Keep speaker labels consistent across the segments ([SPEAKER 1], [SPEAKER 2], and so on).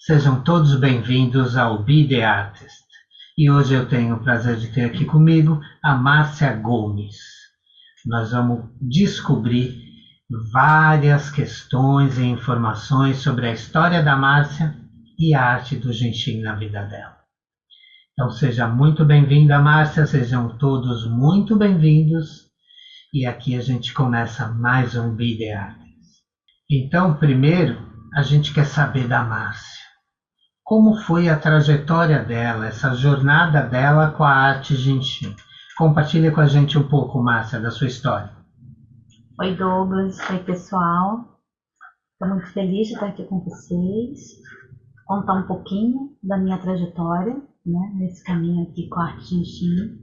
[SPEAKER 1] Sejam todos bem-vindos ao Be The Artist. E hoje eu tenho o prazer de ter aqui comigo a Márcia Gomes. Nós vamos descobrir várias questões e informações sobre a história da Márcia e a arte do Genshin na vida dela. Então seja muito bem-vinda, Márcia, sejam todos muito bem-vindos. E aqui a gente começa mais um Be The Artist. Então, primeiro, a gente quer saber da Márcia. Como foi a trajetória dela, essa jornada dela com a arte Genshin? Compartilha com a gente um pouco, Márcia, da sua história.
[SPEAKER 2] Oi, Douglas. Oi, pessoal. Estou muito feliz de estar aqui com vocês. Contar um pouquinho da minha trajetória, né, nesse caminho aqui com a arte Genshin.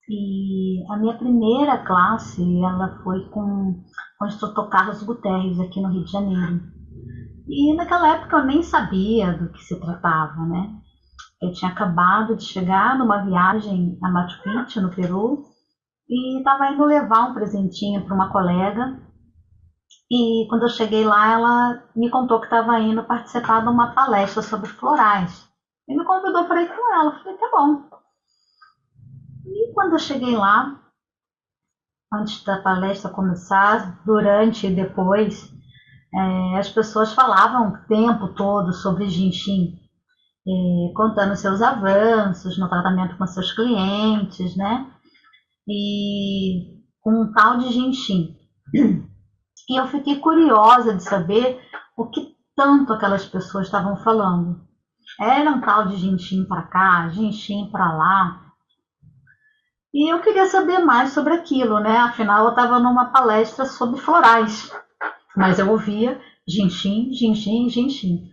[SPEAKER 2] E a minha primeira classe, ela foi com o instrutor Carlos Guterres, aqui no Rio de Janeiro. E naquela época eu nem sabia do que se tratava, né? Eu tinha acabado de chegar numa viagem a Machu Picchu, no Peru, e estava indo levar um presentinho para uma colega. E quando eu cheguei lá, ela me contou que estava indo participar de uma palestra sobre florais. E me convidou para ir com ela. Eu falei, tá bom. E quando eu cheguei lá, antes da palestra começar, durante e depois, as pessoas falavam o tempo todo sobre Genshin, contando seus avanços no tratamento com seus clientes, né? E com um tal de Genshin. E eu fiquei curiosa de saber o que tanto aquelas pessoas estavam falando. Era um tal de Genshin para cá, Genshin para lá. E eu queria saber mais sobre aquilo, né? Afinal, eu estava numa palestra sobre florais. Mas eu ouvia Genshin, Genshin, Genshin.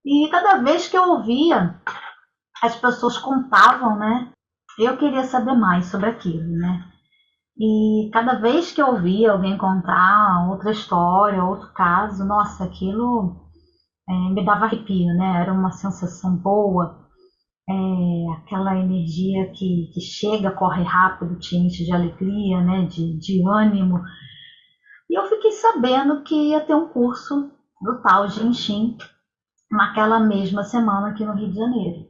[SPEAKER 2] E cada vez que eu ouvia, as pessoas contavam, né? Eu queria saber mais sobre aquilo, né? E cada vez que eu ouvia alguém contar outra história, outro caso, nossa, aquilo me dava arrepio, né? Era uma sensação boa, aquela energia que chega, corre rápido, te enche de alegria, né? De ânimo. E eu fiquei sabendo que ia ter um curso do tal Genshin naquela mesma semana aqui no Rio de Janeiro.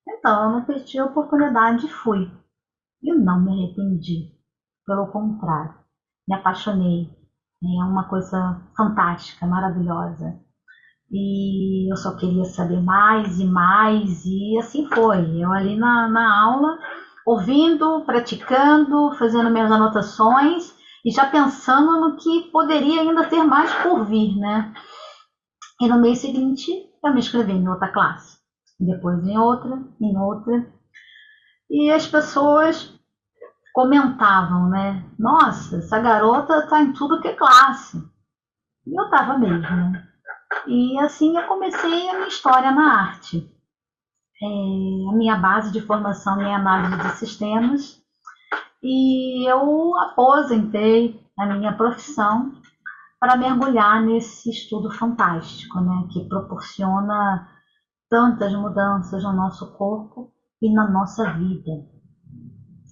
[SPEAKER 2] Então eu não perdi a oportunidade e fui. E não me arrependi. Pelo contrário, me apaixonei. É uma coisa fantástica, maravilhosa. E eu só queria saber mais e mais, e assim foi. Eu ali na aula, ouvindo, praticando, fazendo minhas anotações e já pensando no que poderia ainda ter mais por vir, né? E no mês seguinte, eu me inscrevi em outra classe. Depois em outra, em outra. E as pessoas comentavam, né? Nossa, essa garota tá em tudo que é classe. E eu tava mesmo, né? E assim eu comecei a minha história na arte. A minha base de formação em análise de sistemas. E eu aposentei a minha profissão para mergulhar nesse estudo fantástico, né? Que proporciona tantas mudanças no nosso corpo e na nossa vida.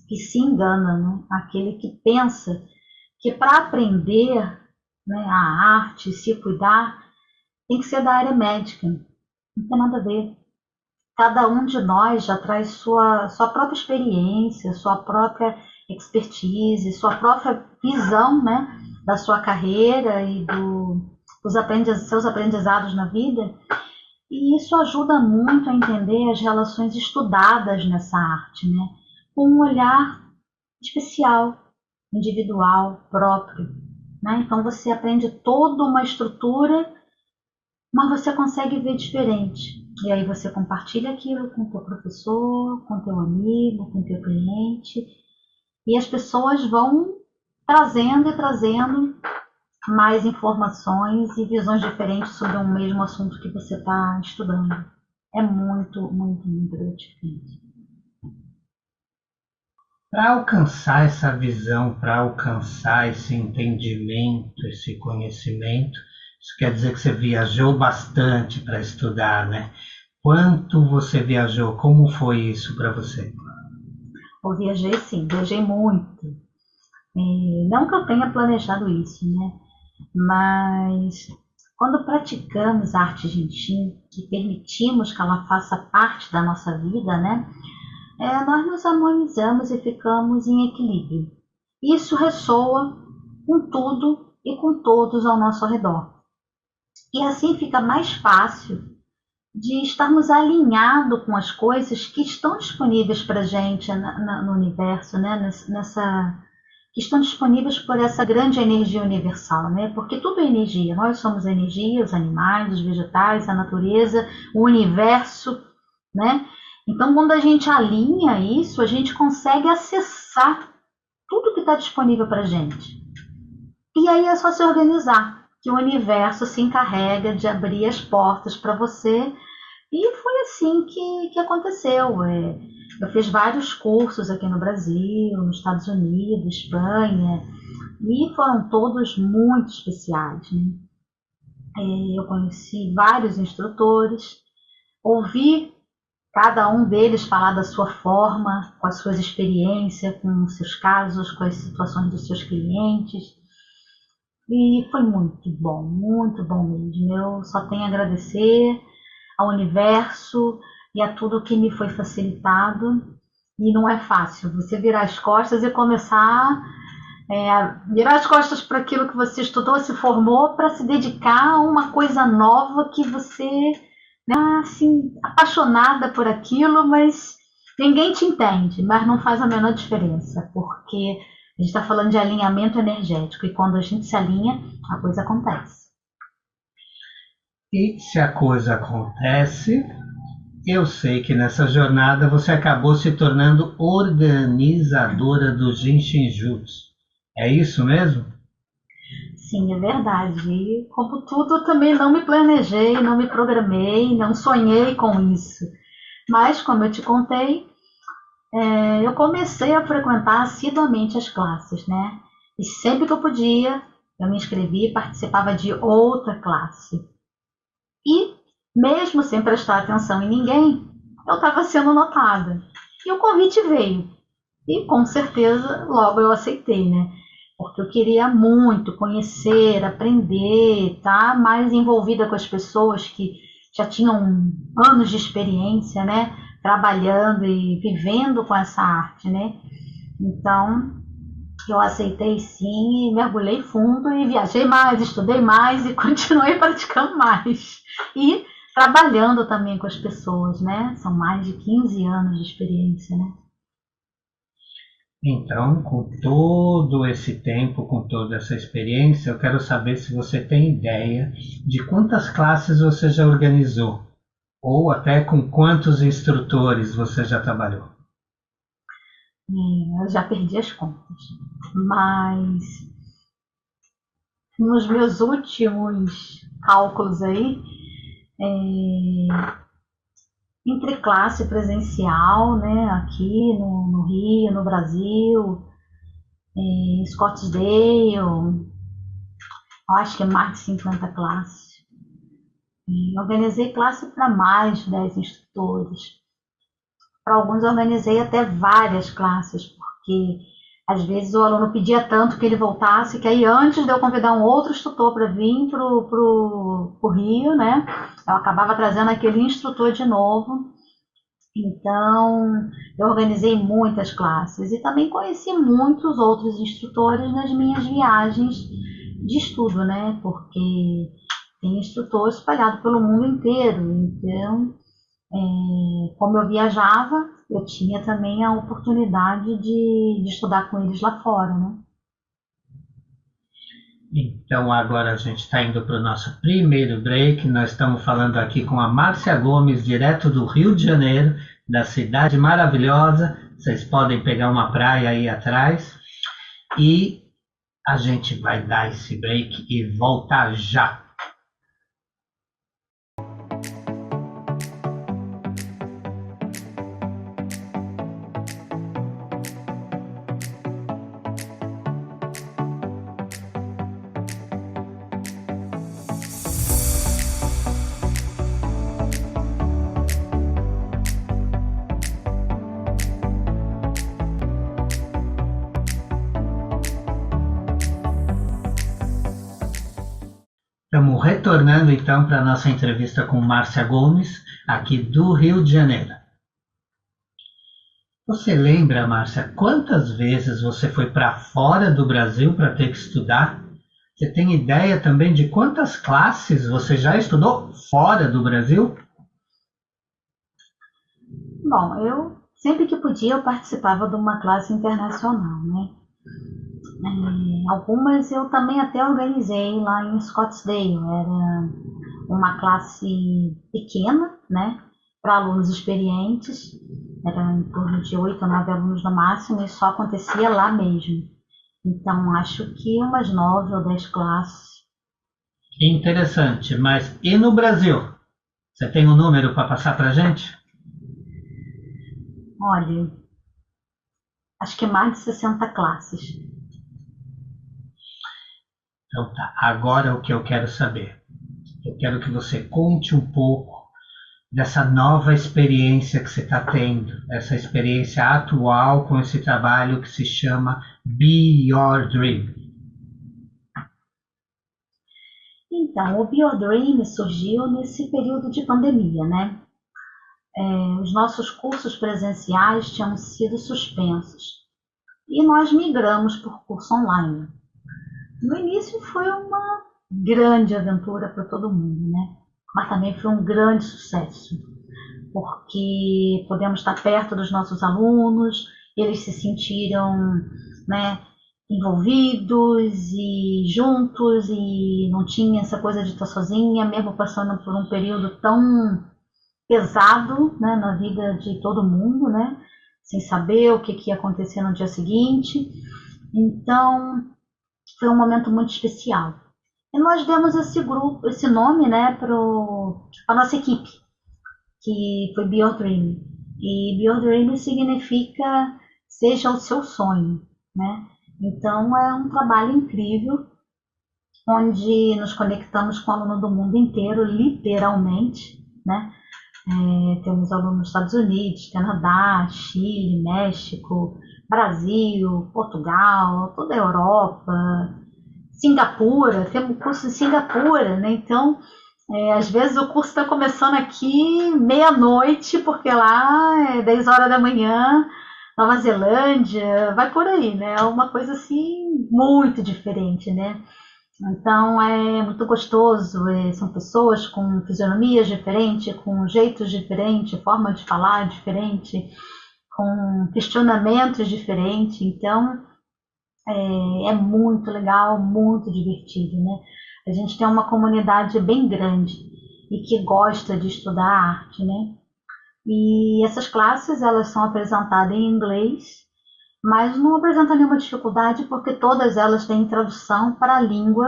[SPEAKER 2] Que se engana, né? Aquele que pensa que para aprender, né, a arte, se cuidar, tem que ser da área médica. Não tem nada a ver. Cada um de nós já traz sua própria experiência, sua própria expertise, sua própria visão, né, da sua carreira e seus aprendizados na vida. E isso ajuda muito a entender as relações estudadas nessa arte, né? Com um olhar especial, individual, próprio, né? Então você aprende toda uma estrutura, mas você consegue ver diferente. E aí você compartilha aquilo com o teu professor, com o teu amigo, com o teu cliente, e as pessoas vão trazendo e trazendo mais informações e visões diferentes sobre um mesmo assunto que você está estudando. É muito, muito, muito gratificante.
[SPEAKER 1] Para alcançar essa visão, para alcançar esse entendimento, esse conhecimento, isso quer dizer que você viajou bastante para estudar, né? Quanto você viajou? Como foi isso para você?
[SPEAKER 2] Eu viajei sim, viajei muito. Não que eu tenha planejado isso, né? Mas Quando praticamos a arte gentil e permitimos que ela faça parte da nossa vida, né, nós nos harmonizamos e ficamos em equilíbrio. Isso ressoa com tudo e com todos ao nosso redor. E assim fica mais fácil de estarmos alinhados com as coisas que estão disponíveis para a gente no universo, né? Que estão disponíveis por essa grande energia universal, né? Porque tudo é energia, nós somos energia, os animais, os vegetais, a natureza, o universo, né? Então, quando a gente alinha isso, a gente consegue acessar tudo que está disponível para a gente. E aí é só se organizar, que o universo se encarrega de abrir as portas para você. E foi assim que aconteceu. Eu fiz vários cursos aqui no Brasil, nos Estados Unidos, Espanha, e foram todos muito especiais, né? Eu conheci vários instrutores, ouvi cada um deles falar da sua forma, com as suas experiências, com os seus casos, com as situações dos seus clientes. E foi muito bom mesmo. Eu só tenho a agradecer ao universo e a tudo que me foi facilitado. E não é fácil você virar as costas e começar a virar as costas para aquilo que você estudou, se formou, para se dedicar a uma coisa nova que você, né, assim, apaixonada por aquilo, mas ninguém te entende, mas não faz a menor diferença, porque a gente está falando de alinhamento energético e quando a gente se alinha, a coisa acontece.
[SPEAKER 1] E se a coisa acontece, eu sei que nessa jornada você acabou se tornando organizadora do Jinshinjutsu. É isso mesmo?
[SPEAKER 2] Sim, é verdade. E como tudo, eu também não me planejei, não me programei, não sonhei com isso. Mas, como eu te contei, eu comecei a frequentar assiduamente as classes, né? E sempre que eu podia, eu me inscrevia e participava de outra classe. E, mesmo sem prestar atenção em ninguém, eu estava sendo notada. E o convite veio. E, com certeza, logo eu aceitei, né? Porque eu queria muito conhecer, aprender, estar mais envolvida com as pessoas que já tinham anos de experiência, né? Trabalhando e vivendo com essa arte, né? Então, eu aceitei sim, mergulhei fundo e viajei mais, estudei mais e continuei praticando mais. E trabalhando também com as pessoas, né? São mais de 15 anos de experiência, né?
[SPEAKER 1] Então, com todo esse tempo, com toda essa experiência, eu quero saber se você tem ideia de quantas classes você já organizou, ou até com quantos instrutores você já trabalhou.
[SPEAKER 2] Eu já perdi as contas, mas nos meus últimos cálculos aí, entre classe presencial, né, aqui no Rio, no Brasil, em Scottsdale, eu acho que é mais de 50 classes. Organizei classe para mais de 10 instrutores. Para alguns eu organizei até várias classes, porque às vezes o aluno pedia tanto que ele voltasse, que aí antes de eu convidar um outro instrutor para vir para o Rio, né, eu acabava trazendo aquele instrutor de novo. Então, eu organizei muitas classes e também conheci muitos outros instrutores nas minhas viagens de estudo, né, porque tem instrutor espalhado pelo mundo inteiro. Então, como eu viajava, eu tinha também a oportunidade de estudar com eles lá fora, né?
[SPEAKER 1] Então agora a gente está indo para o nosso primeiro break. Nós estamos falando aqui com a Márcia Gomes, direto do Rio de Janeiro, da cidade maravilhosa. Vocês podem pegar uma praia aí atrás. E a gente vai dar esse break e voltar já. Vamos retornando então para a nossa entrevista com Márcia Gomes, aqui do Rio de Janeiro. Você lembra, Márcia, quantas vezes você foi para fora do Brasil para ter que estudar? Você tem ideia também de quantas classes você já estudou fora do Brasil?
[SPEAKER 2] Bom, eu sempre que podia eu participava de uma classe internacional, né? Algumas eu também até organizei lá em Scottsdale. Era uma classe pequena, né? Para alunos experientes. Era em torno de 8 ou 9 alunos no máximo e só acontecia lá mesmo. Então, acho que umas 9 ou 10 classes.
[SPEAKER 1] Interessante, mas e no Brasil? Você tem um número para passar para a gente?
[SPEAKER 2] Olha, acho que mais de 60 classes.
[SPEAKER 1] Então tá, agora o que eu quero saber. Eu quero que você conte um pouco dessa nova experiência que você está tendo, essa experiência atual com esse trabalho que se chama Be Your Dream.
[SPEAKER 2] Então, o Be Your Dream surgiu nesse período de pandemia, né? Os nossos cursos presenciais tinham sido suspensos e nós migramos para o curso online. No início foi uma grande aventura para todo mundo, né? Mas também foi um grande sucesso, porque podemos estar perto dos nossos alunos, eles se sentiram, né, envolvidos e juntos e não tinha essa coisa de estar sozinha, mesmo passando por um período tão pesado, né, na vida de todo mundo, né, sem saber o que ia acontecer no dia seguinte. Então, foi um momento muito especial. E nós demos esse nome, né, para a nossa equipe, que foi Be Your Dream. E Be Your Dream significa seja o seu sonho, né? Então é um trabalho incrível, onde nos conectamos com alunos do mundo inteiro, literalmente, né? Temos alunos dos Estados Unidos, Canadá, Chile, México, Brasil, Portugal, toda a Europa, Singapura, temos curso em Singapura, né? Então, às vezes o curso está começando aqui meia-noite, porque lá é 10 horas da manhã, Nova Zelândia, vai por aí, né? É uma coisa assim muito diferente, né? Então é muito gostoso, são pessoas com fisionomias diferentes, com jeitos diferentes, forma de falar diferente, com questionamentos diferentes, então é muito legal, muito divertido, né? A gente tem uma comunidade bem grande e que gosta de estudar arte, né? E essas classes, elas são apresentadas em inglês, mas não apresenta nenhuma dificuldade porque todas elas têm tradução para a língua,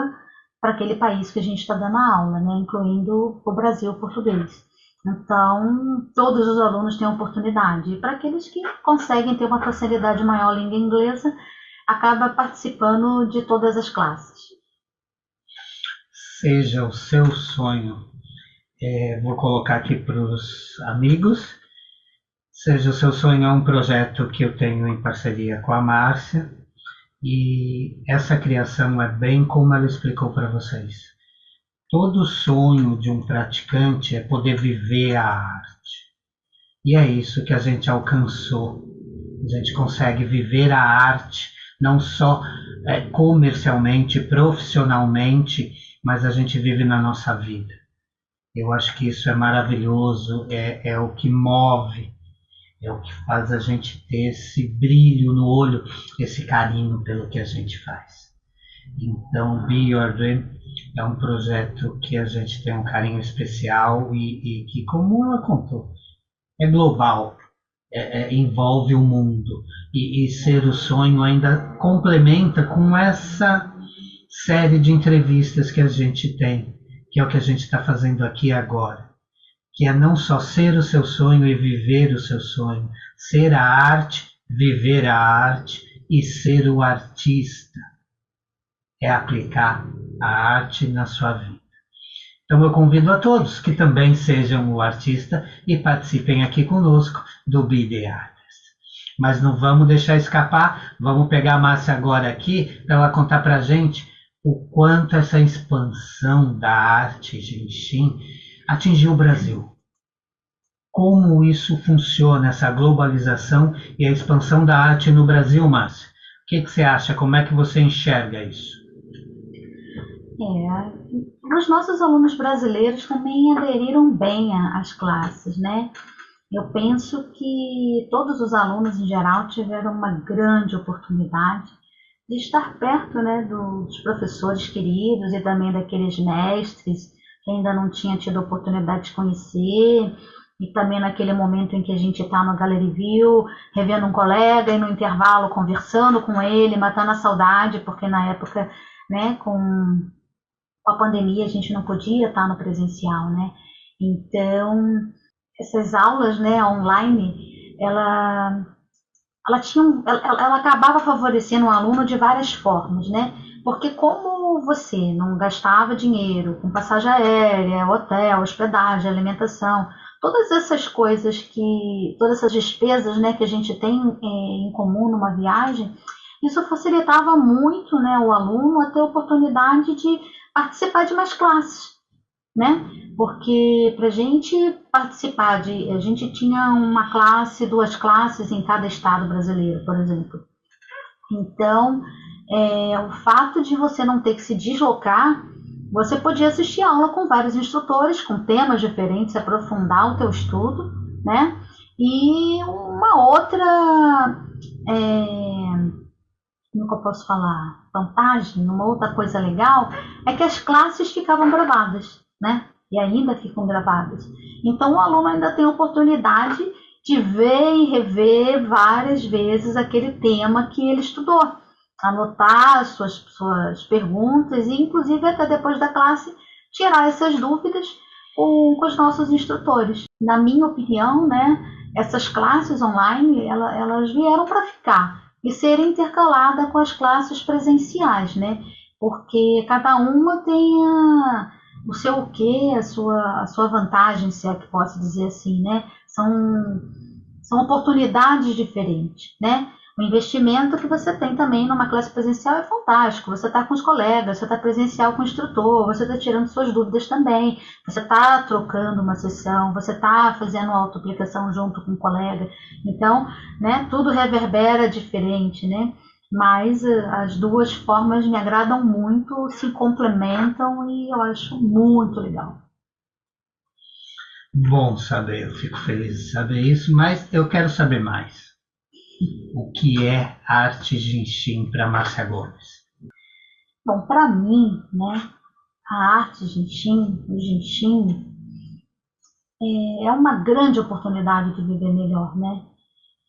[SPEAKER 2] para aquele país que a gente está dando a aula, né? Incluindo o Brasil, o português. Então, todos os alunos têm oportunidade. E para aqueles que conseguem ter uma facilidade maior em língua inglesa, acaba participando de todas as classes.
[SPEAKER 1] Seja o seu sonho, vou colocar aqui para os amigos, seja o seu sonho é um projeto que eu tenho em parceria com a Márcia, e essa criação é bem como ela explicou para vocês. Todo sonho de um praticante é poder viver a arte. E é isso que a gente alcançou. A gente consegue viver a arte, não só comercialmente, profissionalmente, mas a gente vive na nossa vida. Eu acho que isso é maravilhoso, é o que move, é o que faz a gente ter esse brilho no olho, esse carinho pelo que a gente faz. Então, Be Your Dream é um projeto que a gente tem um carinho especial e que, como ela contou, é global, envolve o mundo. E ser o sonho ainda complementa com essa série de entrevistas que a gente tem, que é o que a gente está fazendo aqui agora, que é não só ser o seu sonho e viver o seu sonho, ser a arte, viver a arte e ser o artista. É aplicar a arte na sua vida. Então eu convido a todos que também sejam o artista e participem aqui conosco do Be The Artist. Mas não vamos deixar escapar, vamos pegar a Márcia agora aqui para ela contar para a gente o quanto essa expansão da arte Genshin atingiu o Brasil. Como isso funciona, essa globalização e a expansão da arte no Brasil, Márcia? O que você acha? Como é que você enxerga isso?
[SPEAKER 2] Os nossos alunos brasileiros também aderiram bem às classes, né? Eu penso que todos os alunos em geral tiveram uma grande oportunidade de estar perto, né, dos professores queridos e também daqueles mestres que ainda não tinha tido a oportunidade de conhecer, e também naquele momento em que a gente está no Gallery View, revendo um colega e no intervalo conversando com ele, matando a saudade, porque na época, né, com a pandemia a gente não podia estar no presencial, né? Então, essas aulas, né, online, ela acabava favorecendo o aluno de várias formas, né? Porque como você não gastava dinheiro com passagem aérea, hotel, hospedagem, alimentação, todas essas coisas todas essas despesas, né, que a gente tem em comum numa viagem, isso facilitava muito, né, o aluno a ter a oportunidade de participar de mais classes, né? Porque para a gente participar a gente tinha uma classe, 2 classes em cada estado brasileiro, por exemplo. Então, o fato de você não ter que se deslocar, você podia assistir a aula com vários instrutores, com temas diferentes, aprofundar o teu estudo, né? E uma outra, como eu posso falar, vantagem, uma outra coisa legal, é que as classes ficavam gravadas, né? E ainda ficam gravadas. Então o aluno ainda tem a oportunidade de ver e rever várias vezes aquele tema que ele estudou, anotar suas perguntas e inclusive até depois da classe tirar essas dúvidas com os nossos instrutores. Na minha opinião, né, essas classes online, elas vieram para ficar e serem intercaladas com as classes presenciais, né? Porque cada uma tem o seu quê, a sua vantagem, se é que posso dizer assim, né? São oportunidades diferentes, né? O investimento que você tem também numa classe presencial é fantástico. Você está com os colegas, você está presencial com o instrutor, você está tirando suas dúvidas também, você está trocando uma sessão, você está fazendo autoaplicação junto com o colega. Então, né, tudo reverbera diferente, né? Mas as duas formas me agradam muito, se complementam e eu acho muito legal.
[SPEAKER 1] Bom saber, eu fico feliz de saber isso, mas eu quero saber mais. O que é arte Genshin para Márcia Gomes?
[SPEAKER 2] Bom, para mim, né, a arte Genshin, o Genshin, é uma grande oportunidade de viver melhor, né?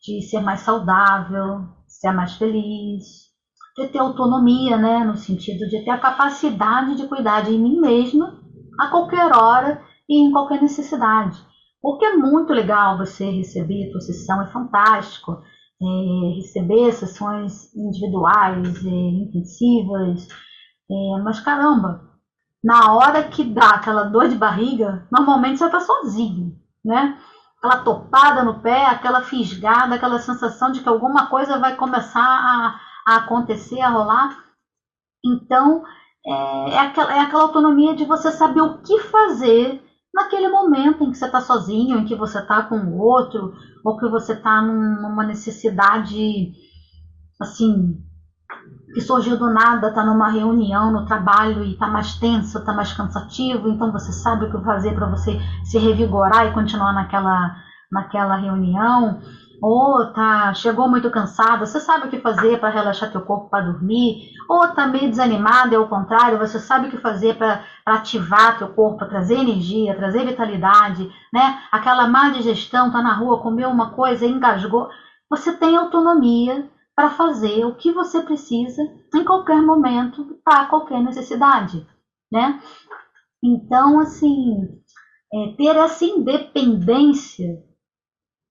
[SPEAKER 2] De ser mais saudável, ser mais feliz, de ter autonomia, né? No sentido de ter a capacidade de cuidar de mim mesma a qualquer hora e em qualquer necessidade. Porque é muito legal você receber a tua sessão, é fantástico. Receber sessões individuais, intensivas, mas caramba, na hora que dá aquela dor de barriga, normalmente você está sozinho, né? Aquela topada no pé, aquela fisgada, aquela sensação de que alguma coisa vai começar a acontecer, a rolar. Então, é aquela autonomia de você saber o que fazer naquele momento em que você está sozinho, em que você está com o outro, ou que você está numa necessidade, assim, que surgiu do nada, está numa reunião no trabalho e está mais tenso, está mais cansativo, então você sabe o que fazer para você se revigorar e continuar naquela reunião. Ou chegou muito cansado, você sabe o que fazer para relaxar teu corpo para dormir, ou está meio desanimado, é o contrário, você sabe o que fazer para ativar teu corpo, para trazer energia, trazer vitalidade, né? Aquela má digestão, tá na rua, comeu uma coisa, engasgou. Você tem autonomia para fazer o que você precisa em qualquer momento, para qualquer necessidade, né? Então, assim, ter essa independência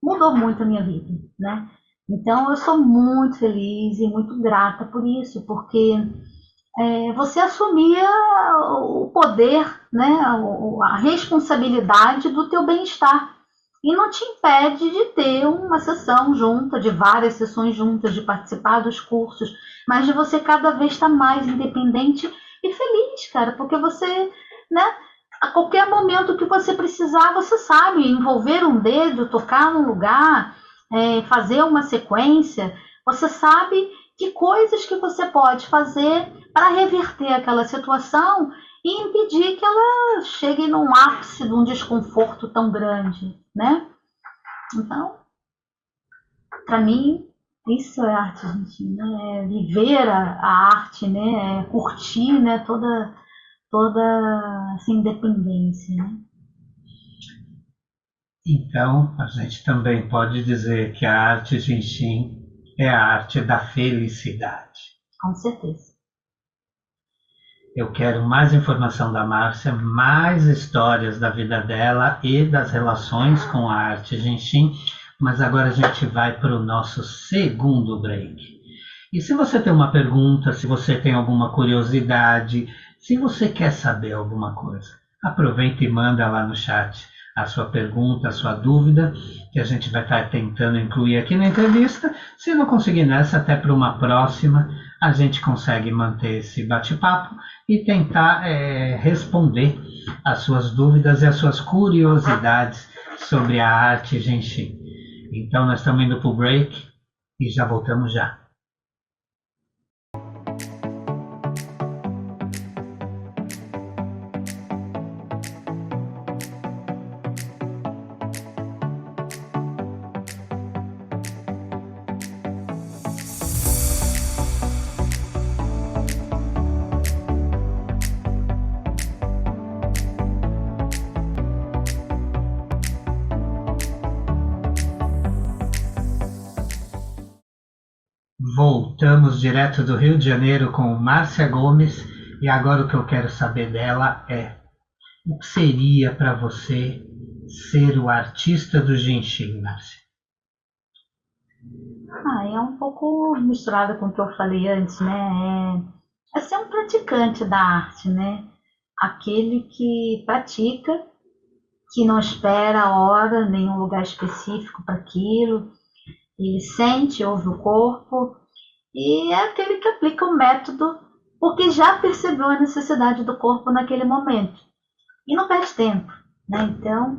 [SPEAKER 2] mudou muito a minha vida, né? Então eu sou muito feliz e muito grata por isso, porque você assumia o poder, né, a responsabilidade do teu bem-estar e não te impede de ter uma sessão junta, de várias sessões juntas, de participar dos cursos, mas de você cada vez estar mais independente e feliz, cara, porque você, né, a qualquer momento que você precisar, você sabe envolver um dedo, tocar num lugar, fazer uma sequência, você sabe que coisas que você pode fazer para reverter aquela situação e impedir que ela chegue num ápice de um desconforto tão grande, né? Então, para mim, isso é arte, gente, né? É viver a arte, né? É curtir, né? Toda essa independência, né?
[SPEAKER 1] Então, a gente também pode dizer que a arte Genshin é a arte da felicidade.
[SPEAKER 2] Com certeza.
[SPEAKER 1] Eu quero mais informação da Márcia, mais histórias da vida dela e das relações com a arte Genshin, mas agora a gente vai para o nosso segundo break. E se você tem uma pergunta, se você tem alguma curiosidade, se você quer saber alguma coisa, aproveita e manda lá no chat a sua pergunta, a sua dúvida, que a gente vai estar tentando incluir aqui na entrevista. Se não conseguir nessa, até para uma próxima, a gente consegue manter esse bate-papo e tentar responder as suas dúvidas e as suas curiosidades sobre a arte Genshin. Então, nós estamos indo para o break e já voltamos já. Voltamos direto do Rio de Janeiro com Márcia Gomes e agora o que eu quero saber dela é o que seria para você ser o artista do Genshin, Márcia?
[SPEAKER 2] É um pouco misturado com o que eu falei antes, né? É ser um praticante da arte, né? Aquele que pratica, que não espera a hora, nenhum lugar específico para aquilo. Ele sente, ouve o corpo e é aquele que aplica o método porque já percebeu a necessidade do corpo naquele momento e não perde tempo, né? Então,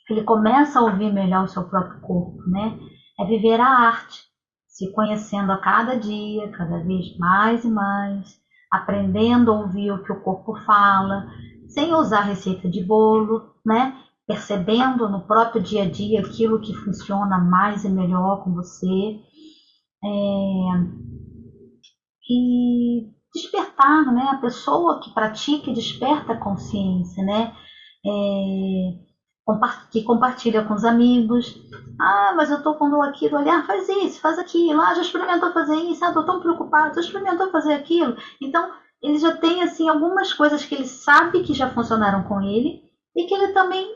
[SPEAKER 2] ele começa a ouvir melhor o seu próprio corpo, né? É viver a arte, se conhecendo a cada dia, cada vez mais e mais, aprendendo a ouvir o que o corpo fala, sem usar receita de bolo, né? Percebendo no próprio dia a dia aquilo que funciona mais e melhor com você. E despertar, né? A pessoa que pratica e desperta a consciência, né? Que compartilha com os amigos. Mas eu tô com dor aqui do olhar, faz isso, faz aquilo. Já experimentou fazer isso? Tô tão preocupado, já experimentou fazer aquilo? Então, ele já tem, assim, algumas coisas que ele sabe que já funcionaram com ele e que ele também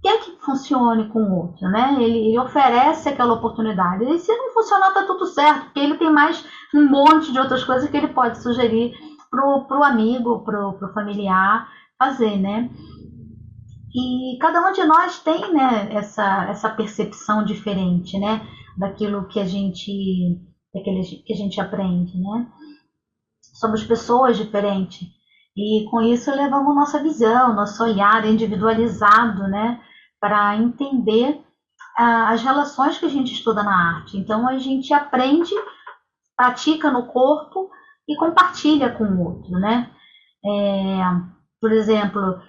[SPEAKER 2] quer que funcione com o outro, né? Ele oferece aquela oportunidade. E se não funcionar, tá tudo certo, porque ele tem mais um monte de outras coisas que ele pode sugerir pro amigo, pro familiar fazer, né? E cada um de nós tem, né, essa percepção diferente, né, daquilo que a gente aprende, né? Somos pessoas diferentes e com isso levamos nossa visão, nosso olhar individualizado, né, para entender as relações que a gente estuda na arte. Então a gente aprende, pratica no corpo e compartilha com o outro, né? Por exemplo,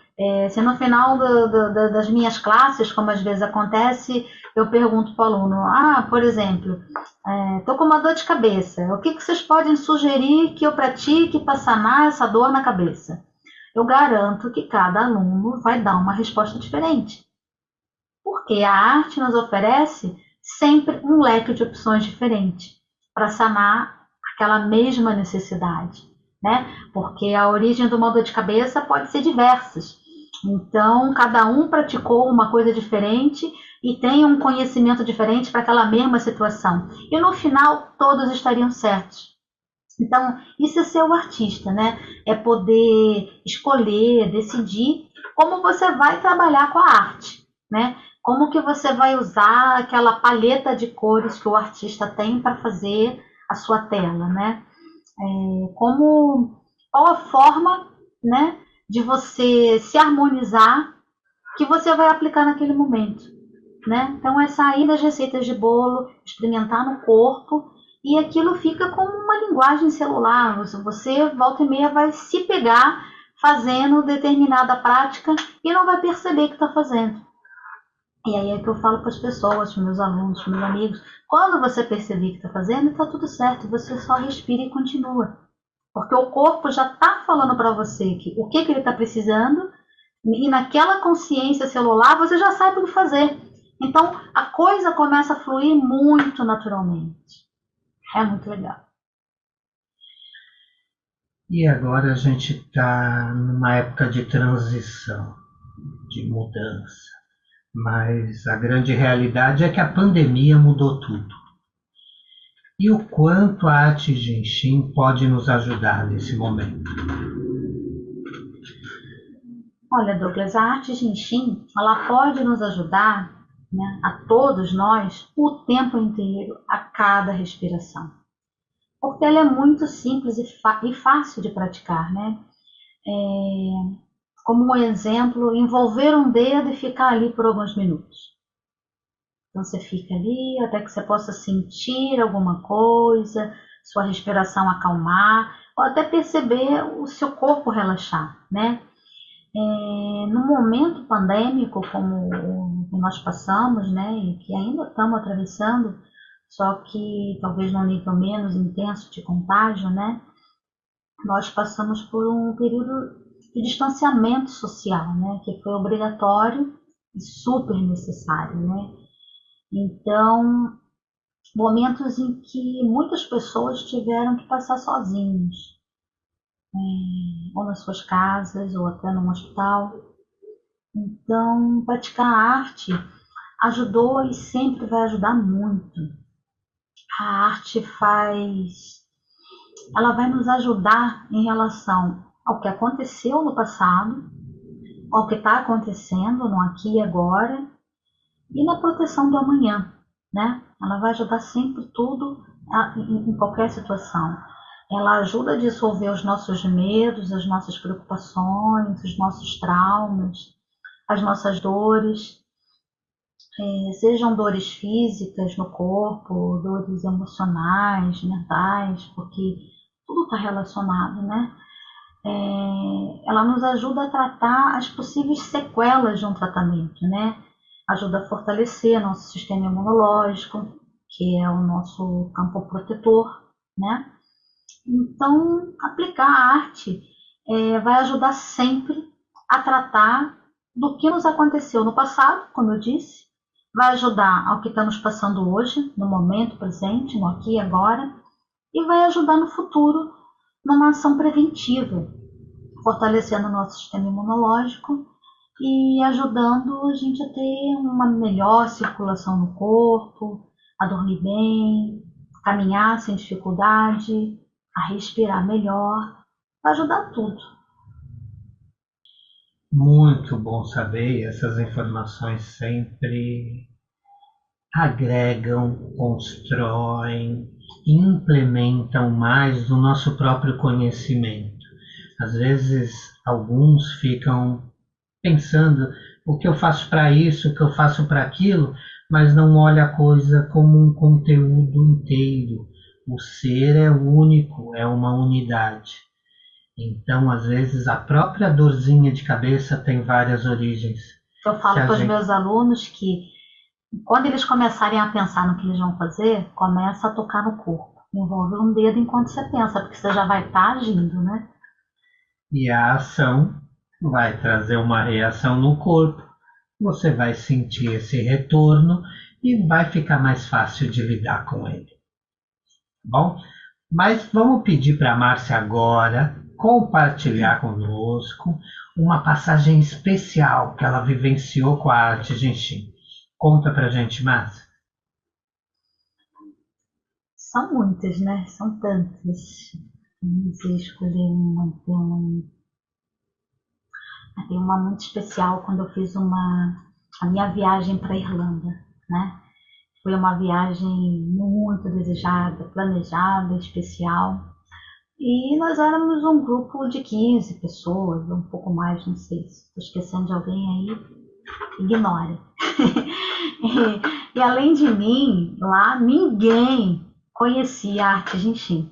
[SPEAKER 2] se no final das minhas classes, como às vezes acontece, eu pergunto para o aluno, por exemplo, estou com uma dor de cabeça, o que vocês podem sugerir que eu pratique para sanar essa dor na cabeça? Eu garanto que cada aluno vai dar uma resposta diferente, porque a arte nos oferece sempre um leque de opções diferentes para sanar aquela mesma necessidade, né? Porque a origem de uma dor de cabeça pode ser diversas. Então, cada um praticou uma coisa diferente e tem um conhecimento diferente para aquela mesma situação. E no final, todos estariam certos. Então, isso é ser o artista, né? É poder escolher, decidir como você vai trabalhar com a arte, né? Como que você vai usar aquela paleta de cores que o artista tem para fazer a sua tela, né? Qual a forma, né, de você se harmonizar que você vai aplicar naquele momento, né? Então é sair das receitas de bolo, experimentar no corpo e aquilo fica como uma linguagem celular. Você volta e meia vai se pegar fazendo determinada prática e não vai perceber que está fazendo. E aí é que eu falo para as pessoas, para meus alunos, para meus amigos, quando você perceber que está fazendo, está tudo certo, você só respira e continua. Porque o corpo já está falando para você o que ele está precisando e naquela consciência celular você já sabe o que fazer. Então a coisa começa a fluir muito naturalmente. É muito legal.
[SPEAKER 1] E agora a gente está numa época de transição, de mudança. Mas a grande realidade é que a pandemia mudou tudo. E o quanto a arte Genshin pode nos ajudar nesse momento?
[SPEAKER 2] Olha, Douglas, a arte Genshin, ela pode nos ajudar, né, a todos nós, o tempo inteiro, a cada respiração. Porque ela é muito simples e fácil de praticar, né? Como um exemplo, envolver um dedo e ficar ali por alguns minutos. Então você fica ali até que você possa sentir alguma coisa, sua respiração acalmar, ou até perceber o seu corpo relaxar, né? No momento pandêmico como o que nós passamos, né, e que ainda estamos atravessando, só que talvez num nível menos intenso de contágio, né, nós passamos por um período de distanciamento social, né, que foi obrigatório e super necessário, né. Então, momentos em que muitas pessoas tiveram que passar sozinhos, ou nas suas casas, ou até num hospital. Então, praticar arte ajudou e sempre vai ajudar muito. A arte ela vai nos ajudar em relação ao que aconteceu no passado, ao que está acontecendo no aqui e agora, e na proteção do amanhã, né? Ela vai ajudar sempre tudo em qualquer situação. Ela ajuda a dissolver os nossos medos, as nossas preocupações, os nossos traumas, as nossas dores, sejam dores físicas no corpo, dores emocionais, mentais, porque tudo está relacionado, né? Ela nos ajuda a tratar as possíveis sequelas de um tratamento, né? Ajuda a fortalecer nosso sistema imunológico, que é o nosso campo protetor, né? Então, aplicar a arte vai ajudar sempre a tratar do que nos aconteceu no passado, como eu disse, vai ajudar ao que estamos passando hoje, no momento presente, no aqui e agora, e vai ajudar no futuro numa ação preventiva, fortalecendo o nosso sistema imunológico e ajudando a gente a ter uma melhor circulação no corpo, a dormir bem, caminhar sem dificuldade, a respirar melhor, vai ajudar tudo.
[SPEAKER 1] Muito bom saber, essas informações sempre agregam, constroem, implementam mais do nosso próprio conhecimento. Às vezes, alguns ficam pensando o que eu faço para isso, o que eu faço para aquilo, mas não olha a coisa como um conteúdo inteiro. O ser é único, é uma unidade. Então, às vezes, a própria dorzinha de cabeça tem várias origens.
[SPEAKER 2] Eu falo para os meus alunos que quando eles começarem a pensar no que eles vão fazer, começa a tocar no corpo. Envolve um dedo enquanto você pensa, porque você já vai estar agindo, né?
[SPEAKER 1] E a ação vai trazer uma reação no corpo. Você vai sentir esse retorno e vai ficar mais fácil de lidar com ele. Bom, mas vamos pedir para a Márcia agora compartilhar conosco uma passagem especial que ela vivenciou com a arte Genshin. Conta pra gente, Márcia.
[SPEAKER 2] São muitas, né? São tantas. Vamos escolher uma. Tem uma muito especial quando eu fiz a minha viagem para a Irlanda, né? Foi uma viagem muito desejada, planejada, especial. E nós éramos um grupo de 15 pessoas, um pouco mais, não sei se estou esquecendo de alguém aí, ignore. E além de mim, lá ninguém conhecia a arte Jinchim.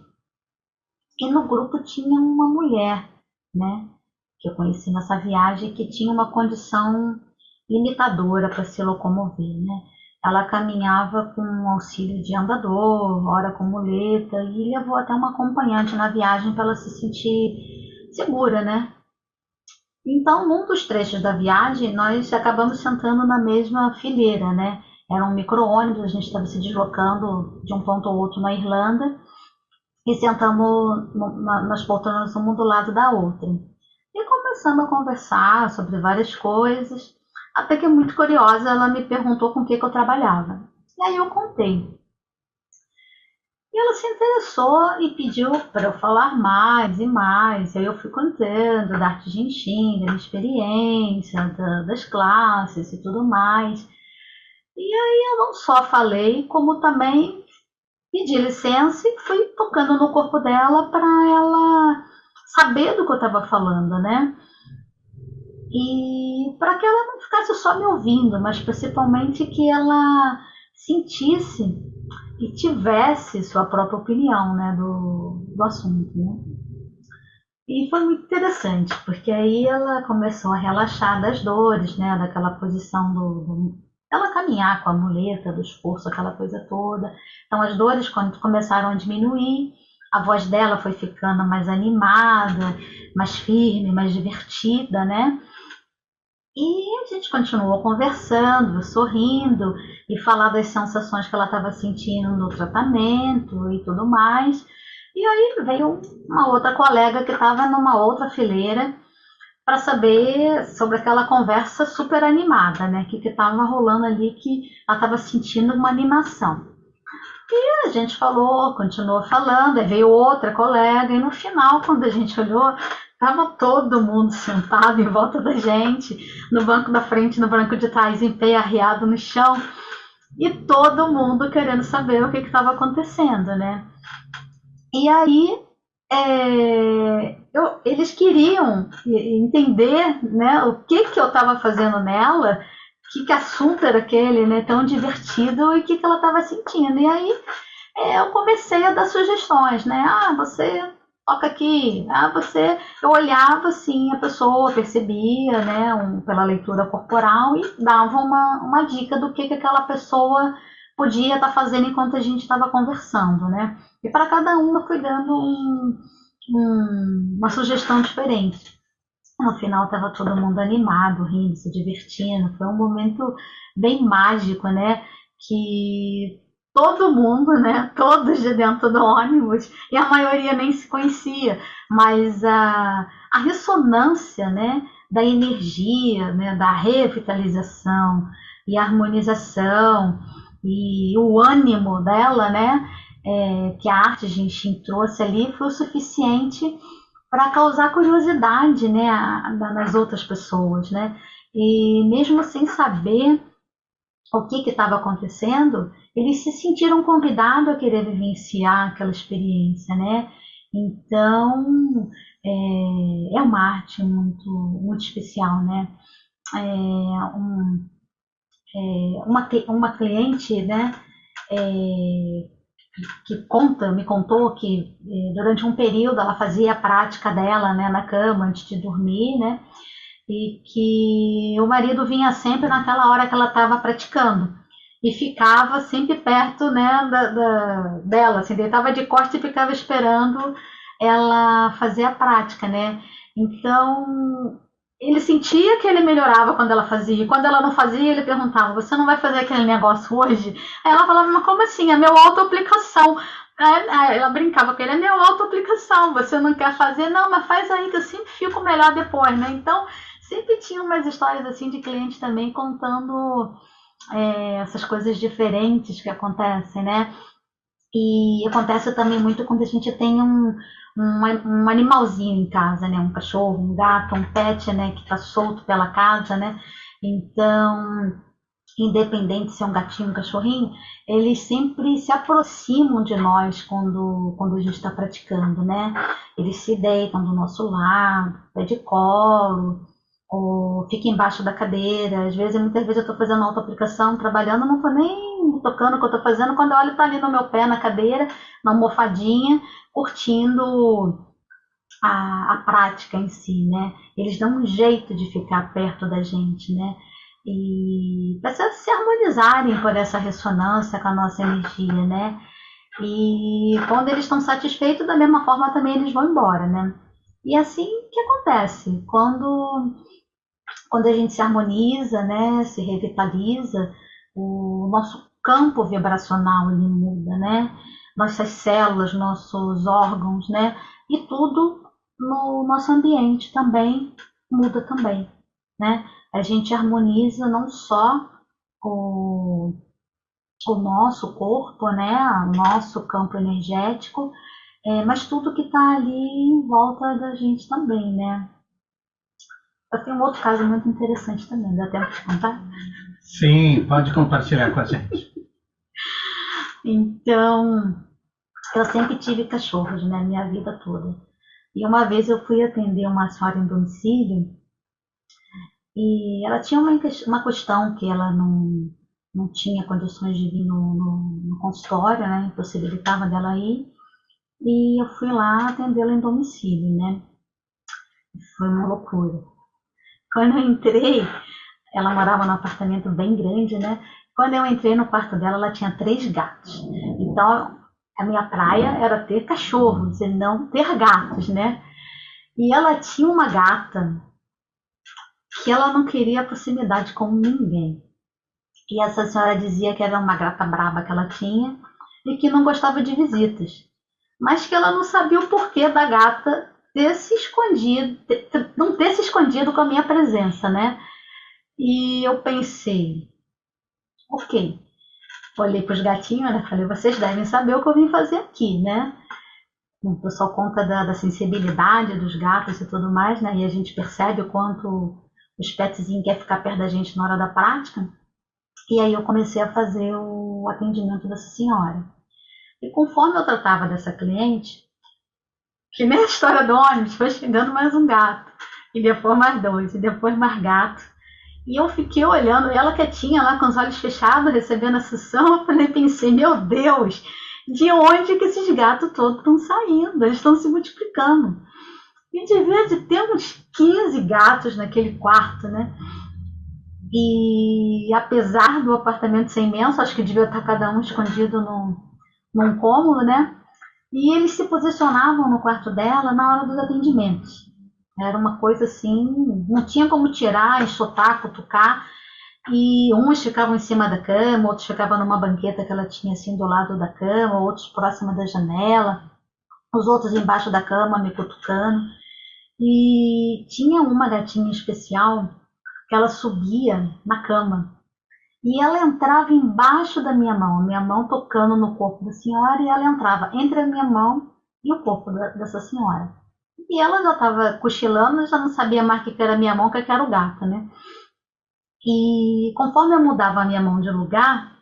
[SPEAKER 2] E no grupo tinha uma mulher, né, que eu conheci nessa viagem, que tinha uma condição limitadora para se locomover, né? Ela caminhava com auxílio de andador, ora com muleta, e levou até uma acompanhante na viagem para ela se sentir segura, né? Então, num dos trechos da viagem, nós acabamos sentando na mesma fileira, né? Era um micro-ônibus, a gente estava se deslocando de um ponto ao outro na Irlanda, e sentamos nas poltronas uma do lado da outra. E começamos a conversar sobre várias coisas, até que, muito curiosa, ela me perguntou com o que eu trabalhava. E aí eu contei. E ela se interessou e pediu para eu falar mais e mais. E aí eu fui contando da arte Jinchim, da minha experiência, das classes e tudo mais. E aí eu não só falei, como também pedi licença e fui tocando no corpo dela para ela saber do que eu estava falando, né? E para que ela não ficasse só me ouvindo, mas principalmente que ela sentisse e tivesse sua própria opinião, né, do assunto, né? E foi muito interessante, porque aí ela começou a relaxar das dores, né, daquela posição ela caminhar com a muleta, do esforço, aquela coisa toda. Então as dores quando começaram a diminuir, a voz dela foi ficando mais animada, mais firme, mais divertida, né? E a gente continuou conversando, sorrindo e falar das sensações que ela estava sentindo no tratamento e tudo mais. E aí veio uma outra colega que estava numa outra fileira para saber sobre aquela conversa super animada, né? Que estava rolando ali, que ela estava sentindo uma animação. E a gente falou, continuou falando, aí veio outra colega, e no final, quando a gente olhou, estava todo mundo sentado em volta da gente, no banco da frente, no banco de trás, em pé, arriado no chão, e todo mundo querendo saber o que estava acontecendo, né? E aí eles queriam entender, né, o que eu estava fazendo nela, que assunto era aquele, né, tão divertido, e o que ela estava sentindo. E aí eu comecei a dar sugestões, né? Ah, você toca aqui. Ah, você. Eu olhava assim, a pessoa percebia, né, pela leitura corporal, e dava uma dica do que aquela pessoa podia estar fazendo enquanto a gente estava conversando, né? E para cada uma fui dando uma sugestão diferente. No final estava todo mundo animado, rindo, se divertindo. Foi um momento bem mágico, né? Que todo mundo, né? Todos de dentro do ônibus, e a maioria nem se conhecia, mas a ressonância, né? Da energia, né? Da revitalização e harmonização e o ânimo dela, né? Que a arte Jinchim trouxe ali foi o suficiente para causar curiosidade, né, nas outras pessoas, né? E mesmo sem saber o que estava acontecendo, eles se sentiram convidados a querer vivenciar aquela experiência, né? Então uma arte muito muito especial, né? É, um, uma cliente, né? Me contou que durante um período ela fazia a prática dela, né, na cama antes de dormir, né, e que o marido vinha sempre naquela hora que ela estava praticando e ficava sempre perto, né, dela, assim, deitava de costas e ficava esperando ela fazer a prática, né. Então ele sentia que ele melhorava quando ela fazia. E quando ela não fazia, ele perguntava: Você não vai fazer aquele negócio hoje? Aí ela falava: Mas como assim? É meu auto-aplicação. Aí ela brincava com ele: É meu auto-aplicação. Você não quer fazer? Não, mas faz aí que eu sempre fico melhor depois, né? Então, sempre tinha umas histórias assim de clientes também contando essas coisas diferentes que acontecem, né? E acontece também muito quando a gente tem um animalzinho em casa, né? Um cachorro, um gato, um pet, né? Que está solto pela casa, né? Então, independente se é um gatinho, um cachorrinho, eles sempre se aproximam de nós quando a gente está praticando, né? Eles se deitam do nosso lado, pede colo, ou fica embaixo da cadeira. Às vezes, muitas vezes eu estou fazendo autoaplicação, trabalhando, não estou nem tocando o que eu estou fazendo. Quando eu olho, está ali no meu pé, na cadeira, na almofadinha, curtindo a prática em si, né? Eles dão um jeito de ficar perto da gente, né? E para se harmonizarem por essa ressonância com a nossa energia, né? E quando eles estão satisfeitos, da mesma forma também eles vão embora, né? E assim que acontece, quando a gente se harmoniza, né, se revitaliza, o nosso campo vibracional ele muda, né? Nossas células, nossos órgãos, né? E tudo no nosso ambiente também muda também, né? A gente harmoniza não só o, o nosso corpo, né? O nosso campo energético, mas tudo que está ali em volta da gente também, né? Eu tenho um outro caso muito interessante também, dá tempo de contar?
[SPEAKER 1] Sim, pode compartilhar com a gente.
[SPEAKER 2] Então, eu sempre tive cachorros, né? Minha vida toda. E uma vez eu fui atender uma senhora em domicílio e ela tinha uma questão que ela não tinha condições de vir no consultório, né? Impossibilitava dela ir. E eu fui lá atendê-la em domicílio, né? Foi uma loucura. Quando eu entrei, ela morava num apartamento bem grande, né? Quando eu entrei no quarto dela, ela tinha 3 gatos. Então, a minha praia era ter cachorros e não ter gatos, né? E ela tinha uma gata que ela não queria proximidade com ninguém. E essa senhora dizia que era uma gata braba que ela tinha e que não gostava de visitas. Mas que ela não sabia o porquê da gata ter se escondido, não ter se escondido com a minha presença, né? E eu pensei, ok. Olhei para os gatinhos, né? Falei, vocês devem saber o que eu vim fazer aqui, né? O pessoal conta da sensibilidade dos gatos e tudo mais, né? E a gente percebe o quanto os petzinhos querem ficar perto da gente na hora da prática. E aí eu comecei a fazer o atendimento dessa senhora. E conforme eu tratava dessa cliente, que nem a história do ônibus, foi chegando mais um gato. E depois mais 2, e depois mais gato. E eu fiquei olhando ela quietinha lá com os olhos fechados, recebendo a sessão. Eu falei, pensei, meu Deus, de onde que esses gatos todos estão saindo? Eles estão se multiplicando. E devia de ter uns 15 gatos naquele quarto, né? E apesar do apartamento ser imenso, acho que devia estar cada um escondido num cômodo, né? E eles se posicionavam no quarto dela na hora dos atendimentos. Era uma coisa assim, não tinha como tirar, enxotar, cutucar. E uns ficavam em cima da cama, outros ficavam numa banqueta que ela tinha assim do lado da cama, outros próxima da janela, os outros embaixo da cama me cutucando. E tinha uma gatinha especial que ela subia na cama e ela entrava embaixo da minha mão tocando no corpo da senhora, e ela entrava entre a minha mão e o corpo dessa senhora. E ela já estava cochilando, já não sabia mais o que era a minha mão, o que era o gato, né? E conforme eu mudava a minha mão de lugar,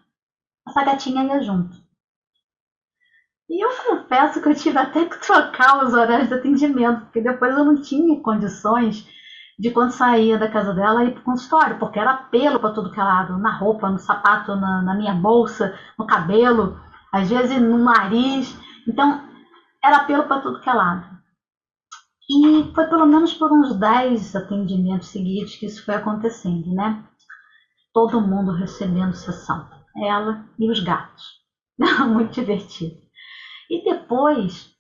[SPEAKER 2] essa gatinha ia junto. E eu confesso que eu tive até que trocar os horários de atendimento, porque depois eu não tinha condições de, quando saía da casa dela, ir para o consultório, porque era pelo para todo que é lado, na roupa, no sapato, na minha bolsa, no cabelo, às vezes no nariz. Então, era pelo para tudo que é lado. E foi pelo menos por uns 10 atendimentos seguidos que isso foi acontecendo, né? Todo mundo recebendo sessão. Ela e os gatos. Muito divertido. E depois,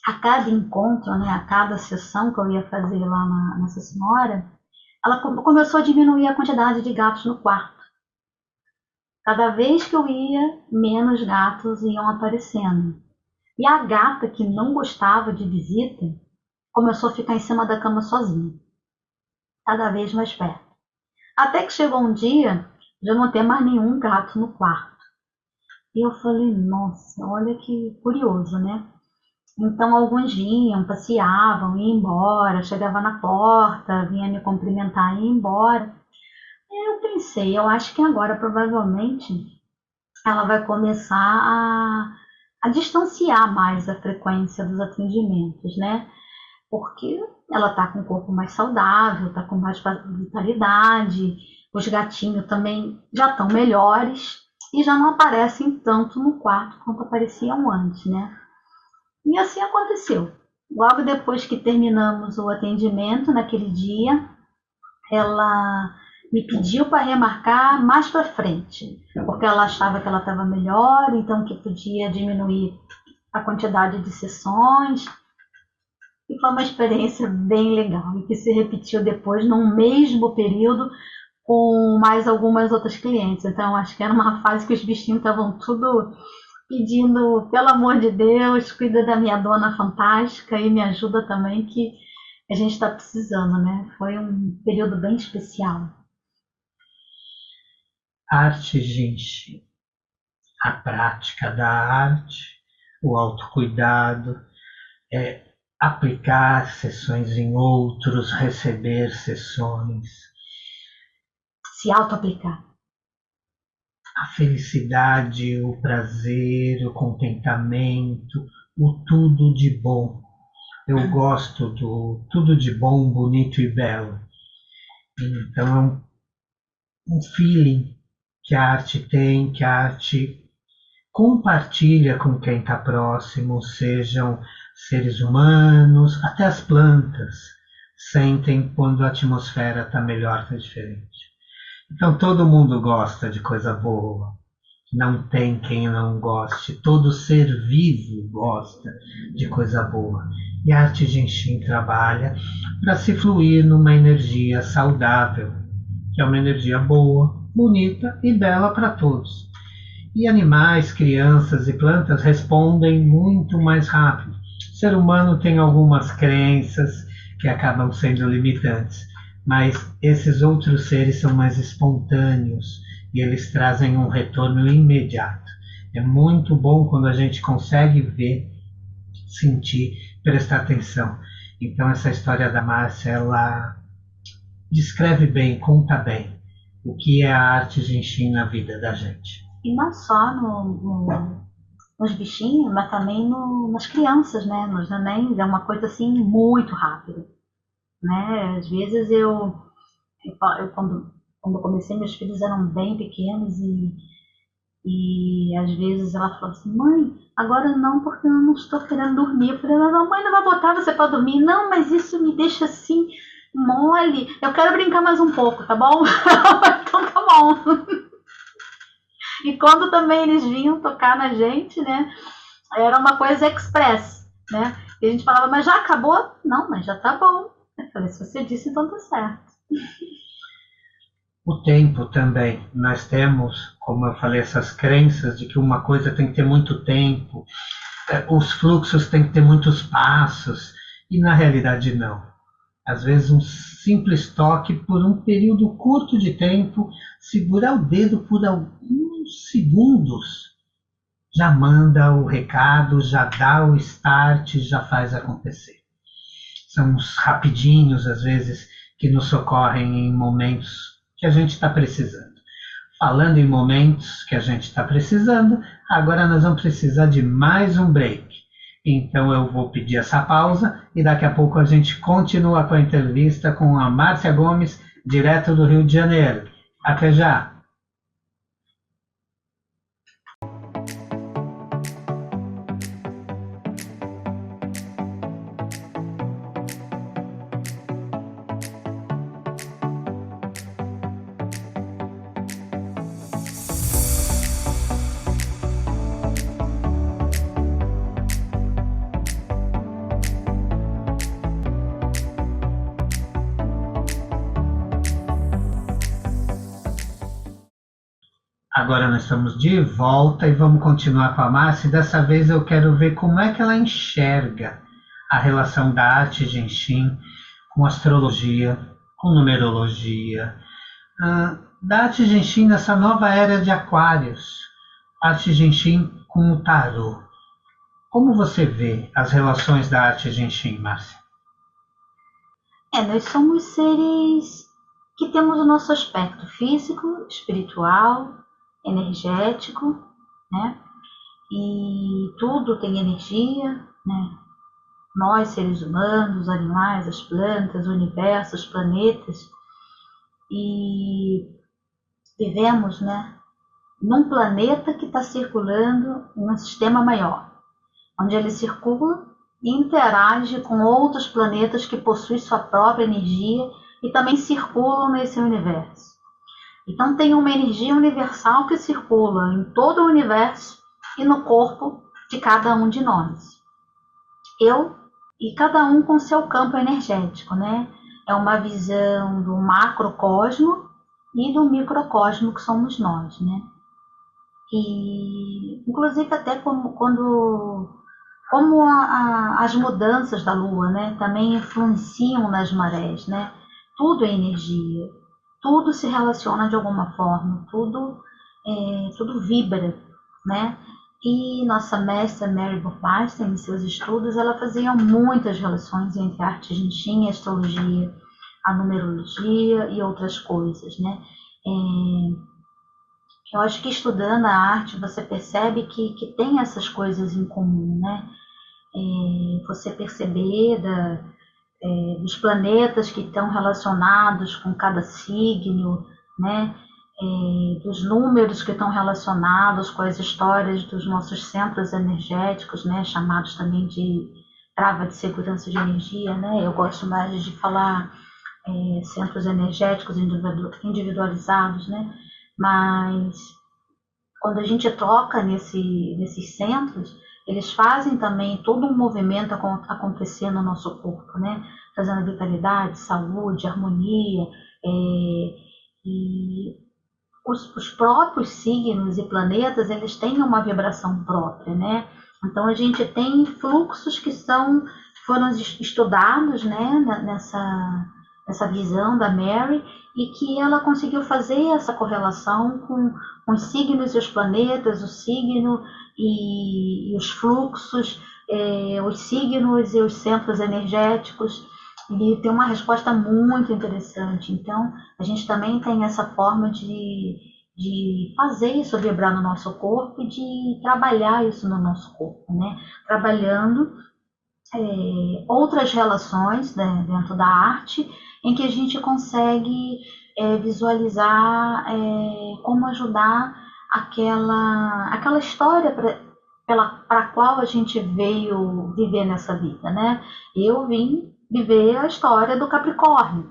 [SPEAKER 2] a cada encontro, né, a cada sessão que eu ia fazer lá nessa senhora, ela começou a diminuir a quantidade de gatos no quarto. Cada vez que eu ia, menos gatos iam aparecendo. E a gata, que não gostava de visita, começou a ficar em cima da cama sozinha, cada vez mais perto. Até que chegou um dia de não ter mais nenhum gato no quarto. E eu falei, nossa, olha que curioso, né? Então alguns vinham, passeavam, iam embora, chegava na porta, vinha me cumprimentar e ia embora. Eu pensei, eu acho que agora provavelmente ela vai começar a distanciar mais a frequência dos atendimentos, né? Porque ela está com o corpo mais saudável, está com mais vitalidade, os gatinhos também já estão melhores e já não aparecem tanto no quarto quanto apareciam antes, né? E assim aconteceu. Logo depois que terminamos o atendimento naquele dia, ela me pediu para remarcar mais para frente, porque ela achava que ela estava melhor, então que podia diminuir a quantidade de sessões. E foi uma experiência bem legal e que se repetiu depois num mesmo período com mais algumas outras clientes. Então acho que era uma fase que os bichinhos estavam tudo pedindo, pelo amor de Deus, cuida da minha dona fantástica e me ajuda também, que a gente está precisando, né? Foi um período bem especial.
[SPEAKER 1] Arte Jinshin, a prática da arte, o autocuidado, aplicar sessões em outros, receber sessões.
[SPEAKER 2] Se auto-aplicar.
[SPEAKER 1] A felicidade, o prazer, o contentamento, o tudo de bom. Eu gosto do tudo de bom, bonito e belo. Então é um feeling que a arte tem, que a arte compartilha com quem está próximo, sejam seres humanos, até as plantas sentem quando a atmosfera está melhor, está diferente. Então todo mundo gosta de coisa boa, não tem quem não goste, todo ser vivo gosta de coisa boa. E a arte Jinshin trabalha para se fluir numa energia saudável, que é uma energia boa, bonita e bela para todos. E animais, crianças e plantas respondem muito mais rápido. O ser humano tem algumas crenças que acabam sendo limitantes, mas esses outros seres são mais espontâneos e eles trazem um retorno imediato. É muito bom quando a gente consegue ver, sentir, prestar atenção. Então essa história da Márcia, ela descreve bem, conta bem o que é a arte Jinshin na vida da gente.
[SPEAKER 2] E não só nos bichinhos, mas também nas crianças, né? Nos nenéns, é uma coisa assim muito rápida, né? Às vezes eu quando comecei, meus filhos eram bem pequenos e às vezes ela falou assim, mãe, agora não, porque eu não estou querendo dormir. Eu falei, não, mãe não vai botar você para dormir. Não, mas isso me deixa assim mole. Eu quero brincar mais um pouco, tá bom? Então tá bom. E quando também eles vinham tocar na gente, né? Era uma coisa express, né? E a gente falava, mas já acabou? Não, mas já tá bom. Eu falei, se você disse, então tá certo.
[SPEAKER 1] O tempo também. Nós temos, como eu falei, essas crenças de que uma coisa tem que ter muito tempo, os fluxos têm que ter muitos passos, e na realidade não. Às vezes um simples toque por um período curto de tempo, segurar o dedo por alguns segundos, já manda o recado, já dá o start, já faz acontecer. São uns rapidinhos, às vezes, que nos socorrem em momentos que a gente está precisando. Falando em momentos que a gente está precisando, agora nós vamos precisar de mais um break. Então eu vou pedir essa pausa e daqui a pouco a gente continua com a entrevista com a Márcia Gomes, direto do Rio de Janeiro. Até já! Agora nós estamos de volta e vamos continuar com a Márcia. Dessa vez eu quero ver como é que ela enxerga a relação da arte Jinshin com astrologia, com numerologia, da arte Jinshin nessa nova era de Aquários, arte Jinshin com o tarô. Como você vê as relações da arte Jinshin, Márcia?
[SPEAKER 2] Nós somos seres que temos o nosso aspecto físico, espiritual, energético, né? E tudo tem energia, né? Nós, seres humanos, os animais, as plantas, o universo, os planetas, e vivemos, né, num planeta que está circulando em um sistema maior, onde ele circula e interage com outros planetas que possuem sua própria energia e também circulam nesse universo. Então tem uma energia universal que circula em todo o universo e no corpo de cada um de nós. Eu e cada um com seu campo energético, né? É uma visão do macrocosmo e do microcosmo que somos nós, né? E inclusive até como as mudanças da Lua, né? Também influenciam nas marés, né? Tudo é energia, tudo se relaciona de alguma forma, tudo vibra, né? E nossa mestra Mary Burmeister, em seus estudos, ela fazia muitas relações entre a arte Jinxing, a astrologia, a numerologia e outras coisas, né? Eu acho que estudando a arte você percebe que tem essas coisas em comum, né? Você perceber dos planetas que estão relacionados com cada signo, né? Dos números que estão relacionados com as histórias dos nossos centros energéticos, né? Chamados também de trava de segurança de energia, né? Eu gosto mais de falar centros energéticos individualizados, né? Mas quando a gente troca nesses centros, eles fazem também todo um movimento acontecer no nosso corpo, né? Trazendo vitalidade, saúde, harmonia, e os próprios signos e planetas, eles têm uma vibração própria, né? Então a gente tem fluxos que foram estudados, né, nessa visão da Mary, e que ela conseguiu fazer essa correlação com os signos e os planetas, o signo e os fluxos, os signos e os centros energéticos, e tem uma resposta muito interessante. Então, a gente também tem essa forma de fazer isso vibrar no nosso corpo e de trabalhar isso no nosso corpo, né? Trabalhando outras relações, né, dentro da arte, em que a gente consegue visualizar como ajudar aquela história para a qual a gente veio viver nessa vida, né? Eu vim viver a história do Capricórnio,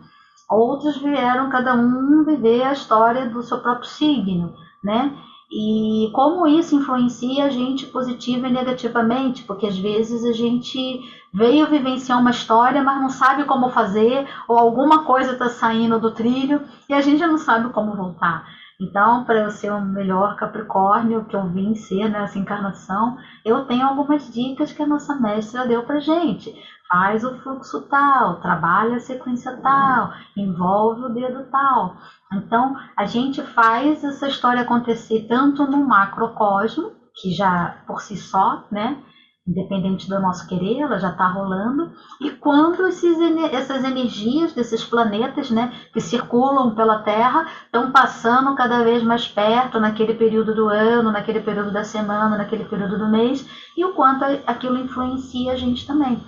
[SPEAKER 2] outros vieram cada um viver a história do seu próprio signo, né? E como isso influencia a gente positiva e negativamente, porque às vezes a gente veio vivenciar uma história, mas não sabe como fazer, ou alguma coisa está saindo do trilho e a gente não sabe como voltar. Então, para eu ser o melhor Capricórnio que eu vim ser nessa encarnação, eu tenho algumas dicas que a nossa mestra deu para gente. Faz o fluxo tal, trabalha a sequência tal, envolve o dedo tal. Então, a gente faz essa história acontecer tanto no macrocosmo, que já por si só, né, independente do nosso querer, ela já está rolando, e quando essas energias desses planetas, né, que circulam pela Terra, estão passando cada vez mais perto naquele período do ano, naquele período da semana, naquele período do mês, e o quanto aquilo influencia a gente também.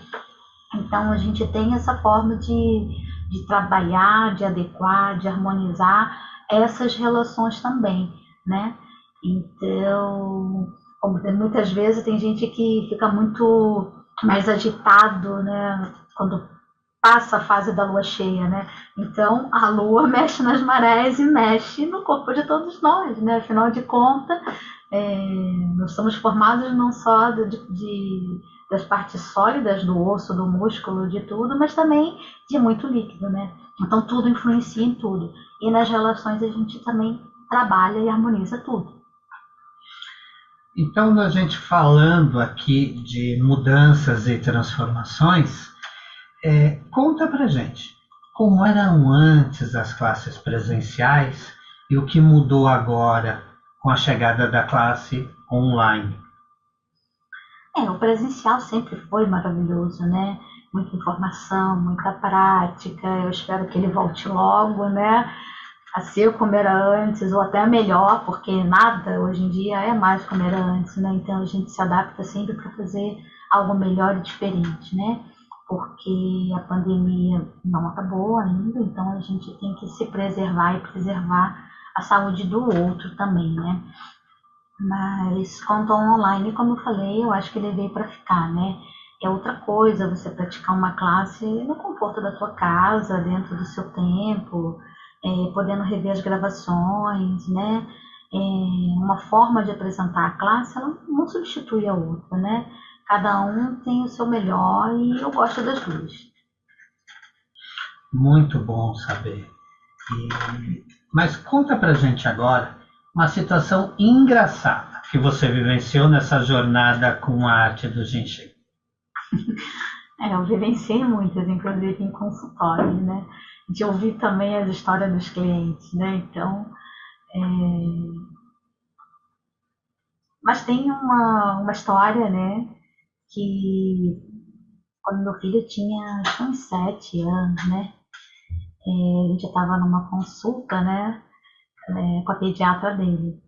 [SPEAKER 2] Então, a gente tem essa forma de trabalhar, de adequar, de harmonizar essas relações também, né? Então, como muitas vezes tem gente que fica muito mais agitado, né? Quando passa a fase da lua cheia, né? Então, a lua mexe nas marés e mexe no corpo de todos nós, né? Afinal de contas, nós somos formados não só das partes sólidas do osso, do músculo, de tudo, mas também de muito líquido, né? Então tudo influencia em tudo. E nas relações a gente também trabalha e harmoniza tudo.
[SPEAKER 1] Então, a gente falando aqui de mudanças e transformações, conta pra gente como eram antes as classes presenciais e o que mudou agora com a chegada da classe online.
[SPEAKER 2] O presencial sempre foi maravilhoso, né? muita informação, muita prática. Eu espero que ele volte logo, né? A ser como era antes, ou até melhor, porque nada hoje em dia é mais como era antes, né? Então a gente se adapta sempre para fazer algo melhor e diferente, né? Porque a pandemia não acabou ainda, então a gente tem que se preservar e preservar a saúde do outro também, né? Mas quanto ao online, como eu falei, eu acho que ele veio para ficar, né? É outra coisa você praticar uma classe no conforto da tua casa, dentro do seu tempo, podendo rever as gravações, né? Uma forma de apresentar a classe, ela não substitui a outra, né? Cada um tem o seu melhor e eu gosto das duas.
[SPEAKER 1] Muito bom saber. Mas conta pra gente agora uma situação engraçada que você vivenciou nessa jornada com a arte do Jinshin.
[SPEAKER 2] Eu vivenciei muitas, inclusive em consultório, né? De ouvir também as histórias dos clientes, né? Então, mas tem uma história, né? Que quando meu filho tinha acho que uns 7 anos, né? A gente estava numa consulta, né? Com a pediatra dele.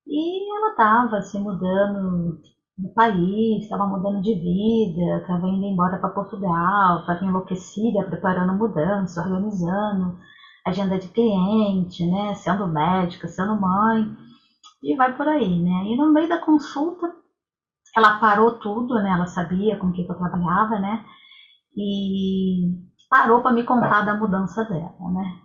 [SPEAKER 2] E ela estava se mudando do país, estava mudando de vida, estava indo embora para Portugal, estava enlouquecida, preparando mudança, organizando agenda de cliente, né? Sendo médica, sendo mãe, e vai por aí, né? E no meio da consulta, ela parou tudo, né? Ela sabia com o que eu trabalhava, né? E parou para me contar da mudança dela, né?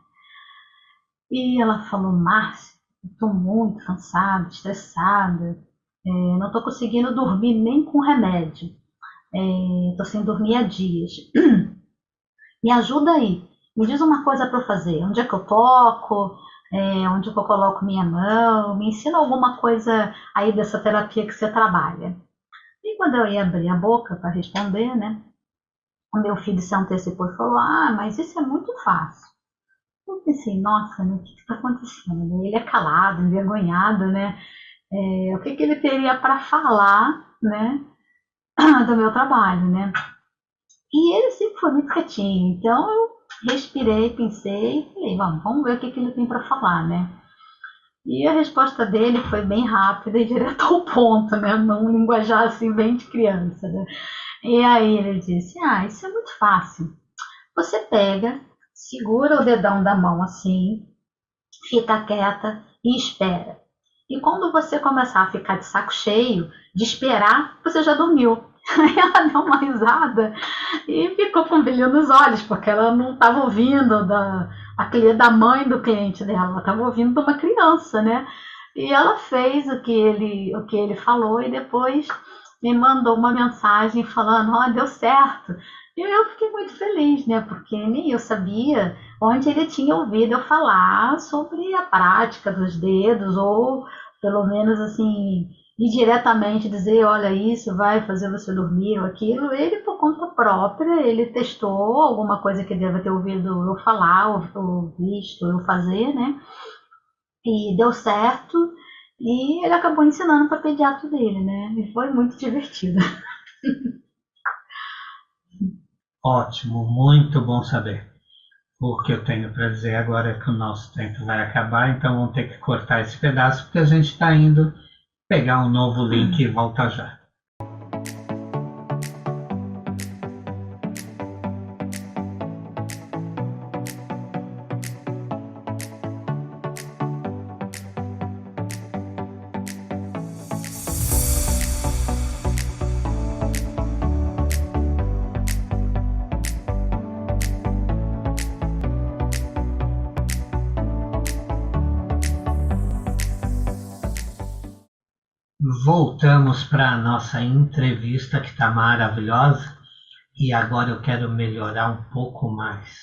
[SPEAKER 2] E ela falou, Márcia, estou muito cansada, estressada, não estou conseguindo dormir nem com remédio, estou sem dormir há dias. Me ajuda aí, me diz uma coisa para eu fazer, onde é que eu toco, onde é que eu coloco minha mão, me ensina alguma coisa aí dessa terapia que você trabalha. E quando eu ia abrir a boca para responder, né, o meu filho se antecipou e falou, mas isso é muito fácil. Eu pensei, nossa, né, o que está acontecendo? Ele é calado, envergonhado, né? O que ele teria para falar, né, do meu trabalho, né? E ele sempre foi muito quietinho, então eu respirei, pensei e falei, vamos ver o que ele tem para falar, né? E a resposta dele foi bem rápida e direto ao ponto, né? Num linguajar assim bem de criança, né? E aí ele disse, isso é muito fácil. Você pega, segura o dedão da mão assim, fica quieta e espera. E quando você começar a ficar de saco cheio de esperar, você já dormiu. Aí ela deu uma risada e ficou com brilho nos olhos, porque ela não estava ouvindo da mãe do cliente dela, ela estava ouvindo de uma criança, né? E ela fez o que ele falou e depois me mandou uma mensagem falando, deu certo. E eu fiquei muito feliz, né? Porque nem eu sabia onde ele tinha ouvido eu falar sobre a prática dos dedos, ou pelo menos assim, indiretamente dizer, olha, isso vai fazer você dormir ou aquilo. Ele, por conta própria, ele testou alguma coisa que deva ter ouvido eu falar, ou visto eu fazer, né? E deu certo. E ele acabou ensinando para o pediatra dele, né? E foi muito divertido.
[SPEAKER 1] Ótimo, muito bom saber. O que eu tenho para dizer agora é que o nosso tempo vai acabar, então vamos ter que cortar esse pedaço, porque a gente está indo pegar um novo link e volta já. Voltamos para a nossa entrevista que está maravilhosa e agora eu quero melhorar um pouco mais.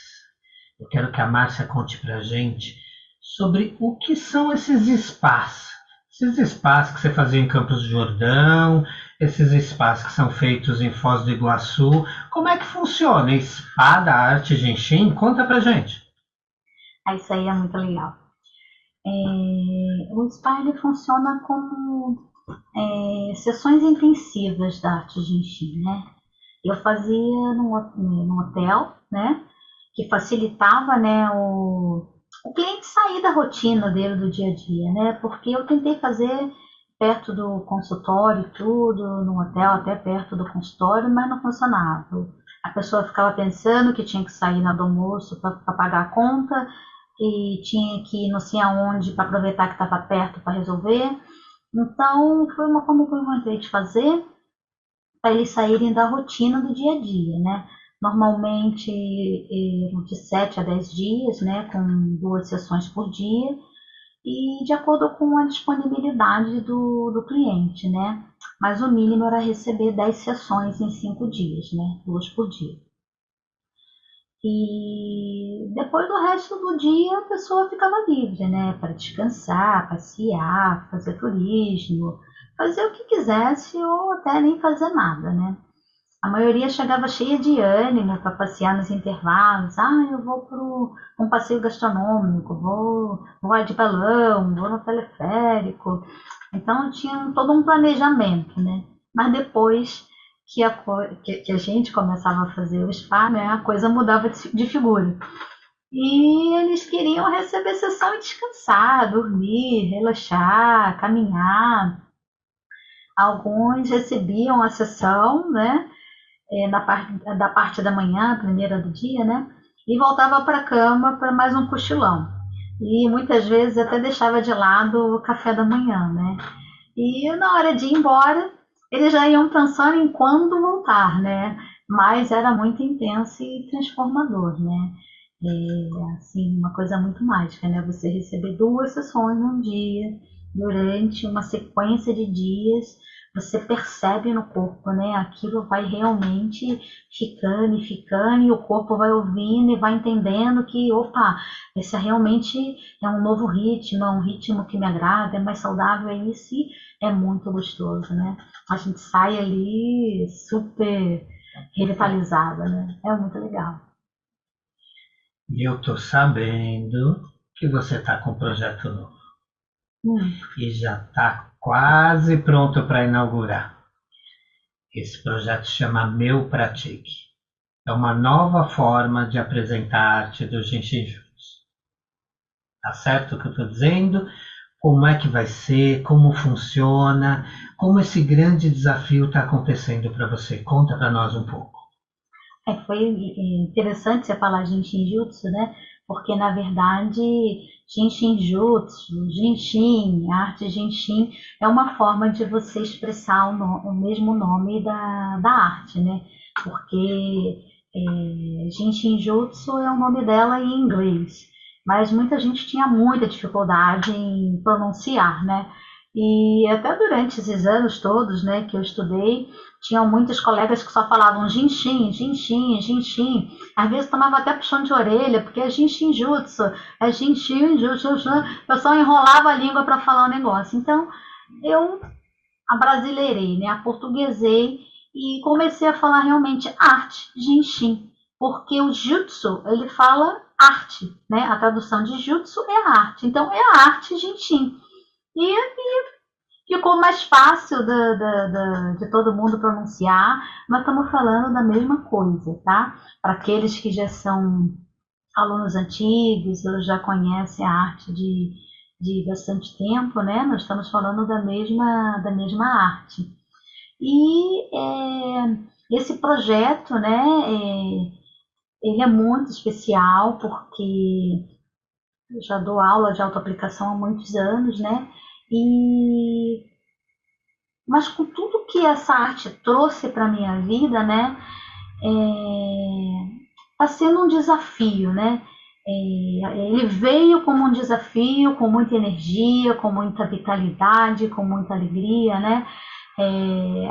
[SPEAKER 1] Eu quero que a Márcia conte para a gente sobre o que são esses espaços. Esses espaços que você fazia em Campos do Jordão, esses espaços que são feitos em Foz do Iguaçu. Como é que funciona? Espada, arte, Jinshin? Conta para a gente.
[SPEAKER 2] Isso aí é muito legal. O spa ele funciona como sessões intensivas da arte Jinshin, né? Eu fazia num hotel, né, que facilitava, né, o cliente sair da rotina dele do dia a dia, né, porque eu tentei fazer perto do consultório e tudo, no hotel até perto do consultório, mas não funcionava. A pessoa ficava pensando que tinha que sair na do almoço para pagar a conta e tinha que ir não sei aonde para aproveitar que estava perto para resolver. Então, foi uma forma que eu encontrei de fazer para eles saírem da rotina do dia a dia, né? Normalmente de 7 a 10 dias, né? Com 2 sessões por dia e de acordo com a disponibilidade do cliente, né? Mas o mínimo era receber 10 sessões em 5 dias, né? 2 por dia. E depois do resto do dia a pessoa ficava livre, né? Para descansar, passear, fazer turismo, fazer o que quisesse ou até nem fazer nada, né? A maioria chegava cheia de ânimo para passear nos intervalos. Ah, eu vou para um passeio gastronômico, vou de balão, vou no teleférico. Então tinha todo um planejamento, né? Mas depois que a gente começava a fazer o spa, né, a coisa mudava de figura. E eles queriam receber sessão e descansar, dormir, relaxar, caminhar. Alguns recebiam a sessão, né? Da parte da manhã, primeira do dia, né? E voltava para a cama para mais um cochilão. E muitas vezes até deixava de lado o café da manhã, né? E na hora de ir embora, eles já iam pensando em quando voltar, né? Mas era muito intenso e transformador, né? Assim, uma coisa muito mágica, né? Você receber 2 sessões num dia, durante uma sequência de dias, você percebe no corpo, né? Aquilo vai realmente ficando e ficando, e o corpo vai ouvindo e vai entendendo que, opa, esse realmente é um novo ritmo, é um ritmo que me agrada, é mais saudável, é isso, e é muito gostoso, né? A gente sai ali super revitalizada, né? É muito legal.
[SPEAKER 1] E eu estou sabendo que você está com um projeto novo
[SPEAKER 2] Hum.
[SPEAKER 1] e já está quase pronto para inaugurar. Esse projeto se chama Meu Pratique. É uma nova forma de apresentar a arte do Jinshin Jutsu. Tá certo o que eu estou dizendo? Como é que vai ser? Como funciona? Como esse grande desafio está acontecendo para você? Conta para nós um pouco.
[SPEAKER 2] Foi interessante você falar Jinshin Jutsu, né? Porque, na verdade, Jinshin Jutsu, Jinshin, a arte Jinshin, é uma forma de você expressar o mesmo nome da arte, né? Porque Jinshin Jutsu é o nome dela em inglês, mas muita gente tinha muita dificuldade em pronunciar, né? E até durante esses anos todos, né, que eu estudei, tinham muitos colegas que só falavam Jinshin, Jinshin, Jinshin. Às vezes tomava até puxão de orelha, porque é Jinshin Jutsu, é Jinshin Jutsu. O pessoal enrolava a língua para falar o negócio. Então, eu abrasileirei, né, aportuguesei e comecei a falar realmente arte, Jinshin. Porque o Jutsu, ele fala arte, né? A tradução de Jutsu é arte. Então, é a arte Jinshin. E ficou mais fácil de todo mundo pronunciar, mas estamos falando da mesma coisa, tá? Para aqueles que já são alunos antigos, ou já conhecem a arte de bastante tempo, né? Nós estamos falando da mesma arte. E esse projeto, né? Ele é muito especial porque eu já dou aula de autoaplicação há muitos anos, né? E mas com tudo que essa arte trouxe para minha vida, né, está sendo um desafio, né? Ele veio como um desafio, com muita energia, com muita vitalidade, com muita alegria, né?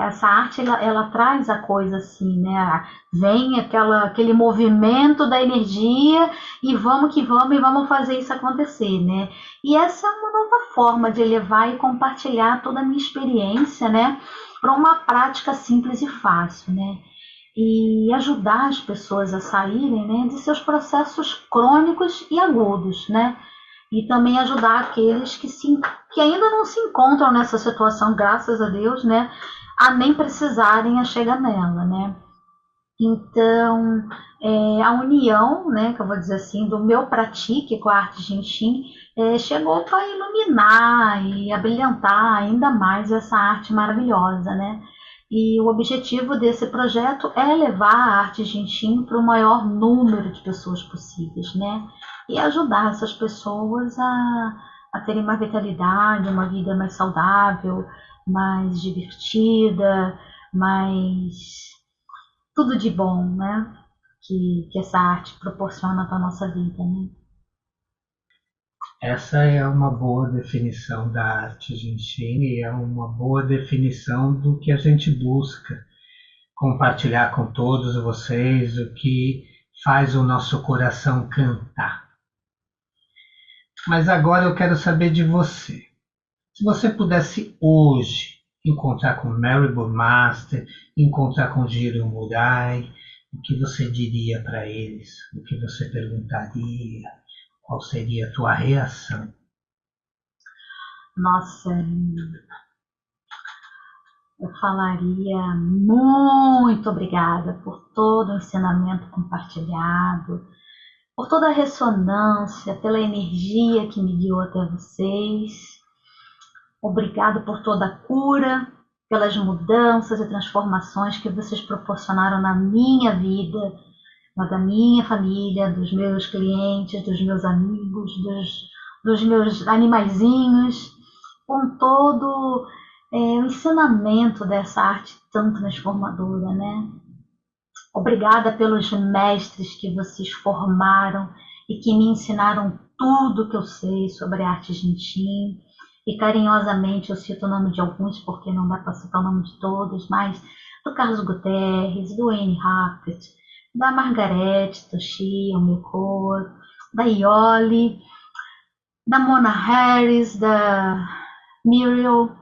[SPEAKER 2] Essa arte ela traz a coisa assim, né? Vem aquele movimento da energia e vamos que vamos e vamos fazer isso acontecer, né? E essa é uma nova forma de levar e compartilhar toda a minha experiência, né? Para uma prática simples e fácil, né? E ajudar as pessoas a saírem, né, de seus processos crônicos e agudos, né? E também ajudar aqueles que ainda não se encontram nessa situação, graças a Deus, né, a nem precisarem a chegar nela, né? Então, a união, né, que eu vou dizer assim, do meu pratique com a arte Genshin chegou para iluminar e abrilhantar ainda mais essa arte maravilhosa, né? E o objetivo desse projeto é levar a arte Genshin para o maior número de pessoas possíveis, né? E ajudar essas pessoas a terem uma vitalidade, uma vida mais saudável, mais divertida, mais tudo de bom, né? Que essa arte proporciona para a nossa vida, né?
[SPEAKER 1] Essa é uma boa definição da arte Genshin e é uma boa definição do que a gente busca compartilhar com todos vocês, o que faz o nosso coração cantar. Mas agora eu quero saber de você. Se você pudesse hoje encontrar com Maribor Master, encontrar com Jiro Murai, o que você diria para eles? O que você perguntaria? Qual seria a tua reação?
[SPEAKER 2] Nossa, eu falaria muito obrigada por todo o ensinamento compartilhado, por toda a ressonância, pela energia que me guiou até vocês. Obrigado por toda a cura, pelas mudanças e transformações que vocês proporcionaram na minha vida, na da minha família, dos meus clientes, dos meus amigos, dos meus animaizinhos, com todo o ensinamento dessa arte tão transformadora, né? Obrigada pelos mestres que vocês formaram e que me ensinaram tudo que eu sei sobre a arte Genshin. E carinhosamente eu cito o nome de alguns, porque não dá para citar o nome de todos, mas do Carlos Guterres, do Anne Hackett, da Margarete Toshio Mikoa, da Ioli, da Mona Harris, da Muriel,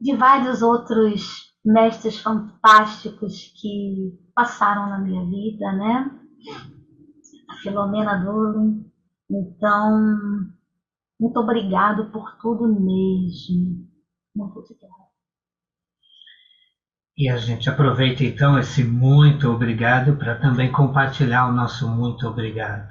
[SPEAKER 2] de vários outros mestres fantásticos que passaram na minha vida, né? A Filomena Doolin. Então, muito obrigado por tudo mesmo. Muito obrigada.
[SPEAKER 1] E a gente aproveita então esse muito obrigado para também compartilhar o nosso muito obrigado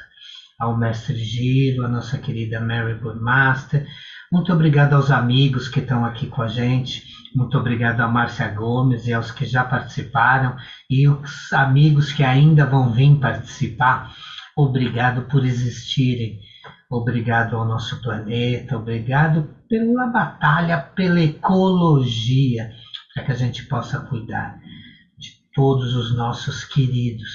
[SPEAKER 1] ao mestre Giro, a nossa querida Maribor Master. Muito obrigado aos amigos que estão aqui com a gente. Muito obrigado a Márcia Gomes e aos que já participaram e os amigos que ainda vão vir participar. Obrigado por existirem. Obrigado ao nosso planeta. Obrigado pela batalha pela ecologia, para que a gente possa cuidar de todos os nossos queridos.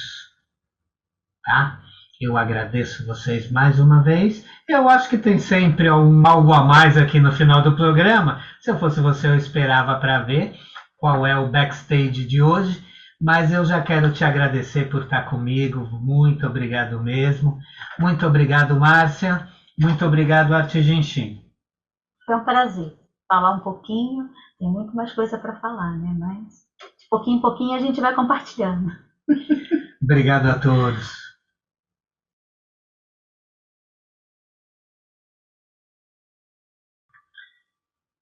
[SPEAKER 1] Tá? Eu agradeço vocês mais uma vez. Eu acho que tem sempre algo a mais aqui no final do programa. Se eu fosse você, eu esperava para ver qual é o backstage de hoje. Mas eu já quero te agradecer por estar comigo. Muito obrigado mesmo. Muito obrigado, Márcia. Muito obrigado, Arte Genshin.
[SPEAKER 2] Foi um prazer falar um pouquinho. Tem muito mais coisa para falar, né? Mas de pouquinho em pouquinho a gente vai compartilhando.
[SPEAKER 1] Obrigado a todos.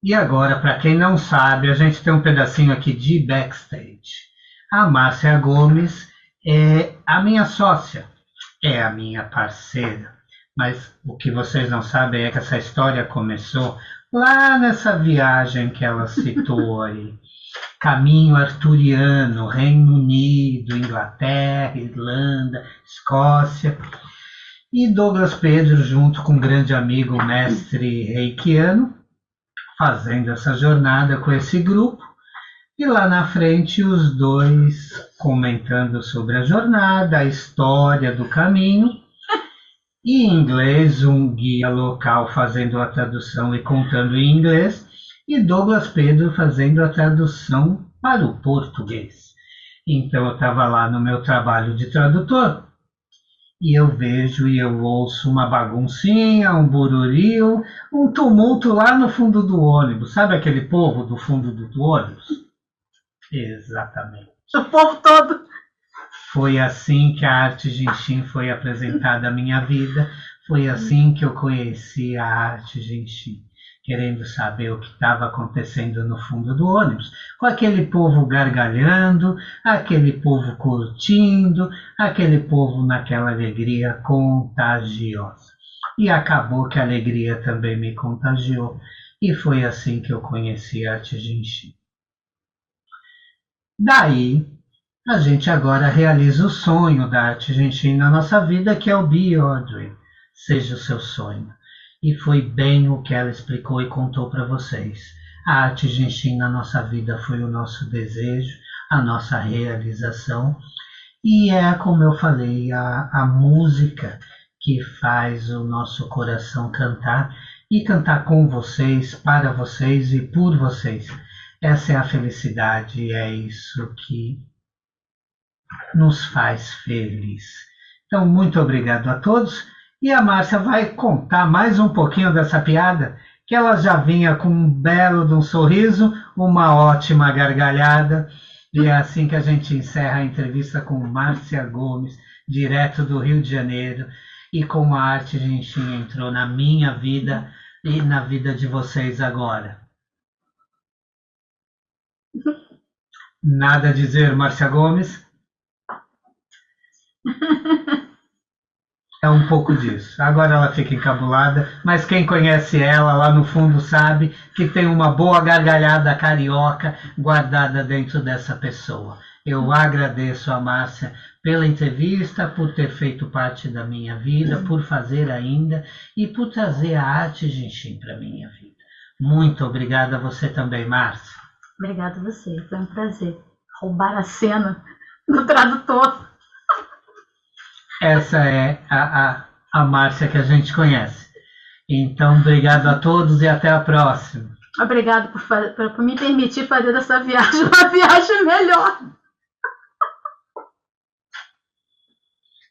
[SPEAKER 1] E agora, para quem não sabe, a gente tem um pedacinho aqui de backstage. A Márcia Gomes é a minha sócia, é a minha parceira. Mas o que vocês não sabem é que essa história começou lá nessa viagem que ela citou aí. Caminho arturiano, Reino Unido, Inglaterra, Irlanda, Escócia. E Douglas Pedro, junto com um grande amigo, o mestre reikiano, fazendo essa jornada com esse grupo, e lá na frente os dois comentando sobre a jornada, a história do caminho, e em inglês um guia local fazendo a tradução e contando em inglês, e Douglas Pedro fazendo a tradução para o português. Então eu estava lá no meu trabalho de tradutor, e eu vejo e eu ouço uma baguncinha, um bururil, um tumulto lá no fundo do ônibus. Sabe aquele povo do fundo do ônibus? Exatamente.
[SPEAKER 2] O povo todo.
[SPEAKER 1] Foi assim que a arte Genshin foi apresentada à minha vida. Foi assim que eu conheci a arte Genshin. querendo saber o que estava acontecendo no fundo do ônibus, com aquele povo gargalhando, aquele povo curtindo, aquele povo naquela alegria contagiosa. E acabou que a alegria também me contagiou, e foi assim que eu conheci a Arte Jinchi. Daí, a gente agora realiza o sonho da Arte Jinchi na nossa vida, que é o Be Your Dream, seja o seu sonho. E foi bem o que ela explicou e contou para vocês. A Arte Jinchi na nossa vida foi o nosso desejo, a nossa realização. E é, como eu falei, a música que faz o nosso coração cantar, e cantar com vocês, para vocês e por vocês. Essa é a felicidade, é isso que nos faz feliz. Então, muito obrigado a todos. E a Márcia vai contar mais um pouquinho dessa piada, que ela já vinha com um belo de um sorriso, uma ótima gargalhada. E é assim que a gente encerra a entrevista com Márcia Gomes, direto do Rio de Janeiro. E como a Arte Jinchi entrou na minha vida e na vida de vocês agora. Nada a dizer, Márcia Gomes? É um pouco disso. Agora ela fica encabulada, mas quem conhece ela lá no fundo sabe que tem uma boa gargalhada carioca guardada dentro dessa pessoa. Eu agradeço a Márcia pela entrevista, por ter feito parte da minha vida, por fazer ainda e por trazer a Arte Jinchi para a minha vida. Muito obrigada a você também, Márcia.
[SPEAKER 2] Obrigada a você, foi um prazer roubar a cena do tradutor.
[SPEAKER 1] Essa é a Márcia que a gente conhece. Então, obrigado a todos e até a próxima.
[SPEAKER 2] Obrigado por me permitir fazer dessa viagem uma viagem melhor.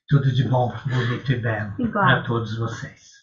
[SPEAKER 1] Tudo de bom, bonito e belo para todos vocês.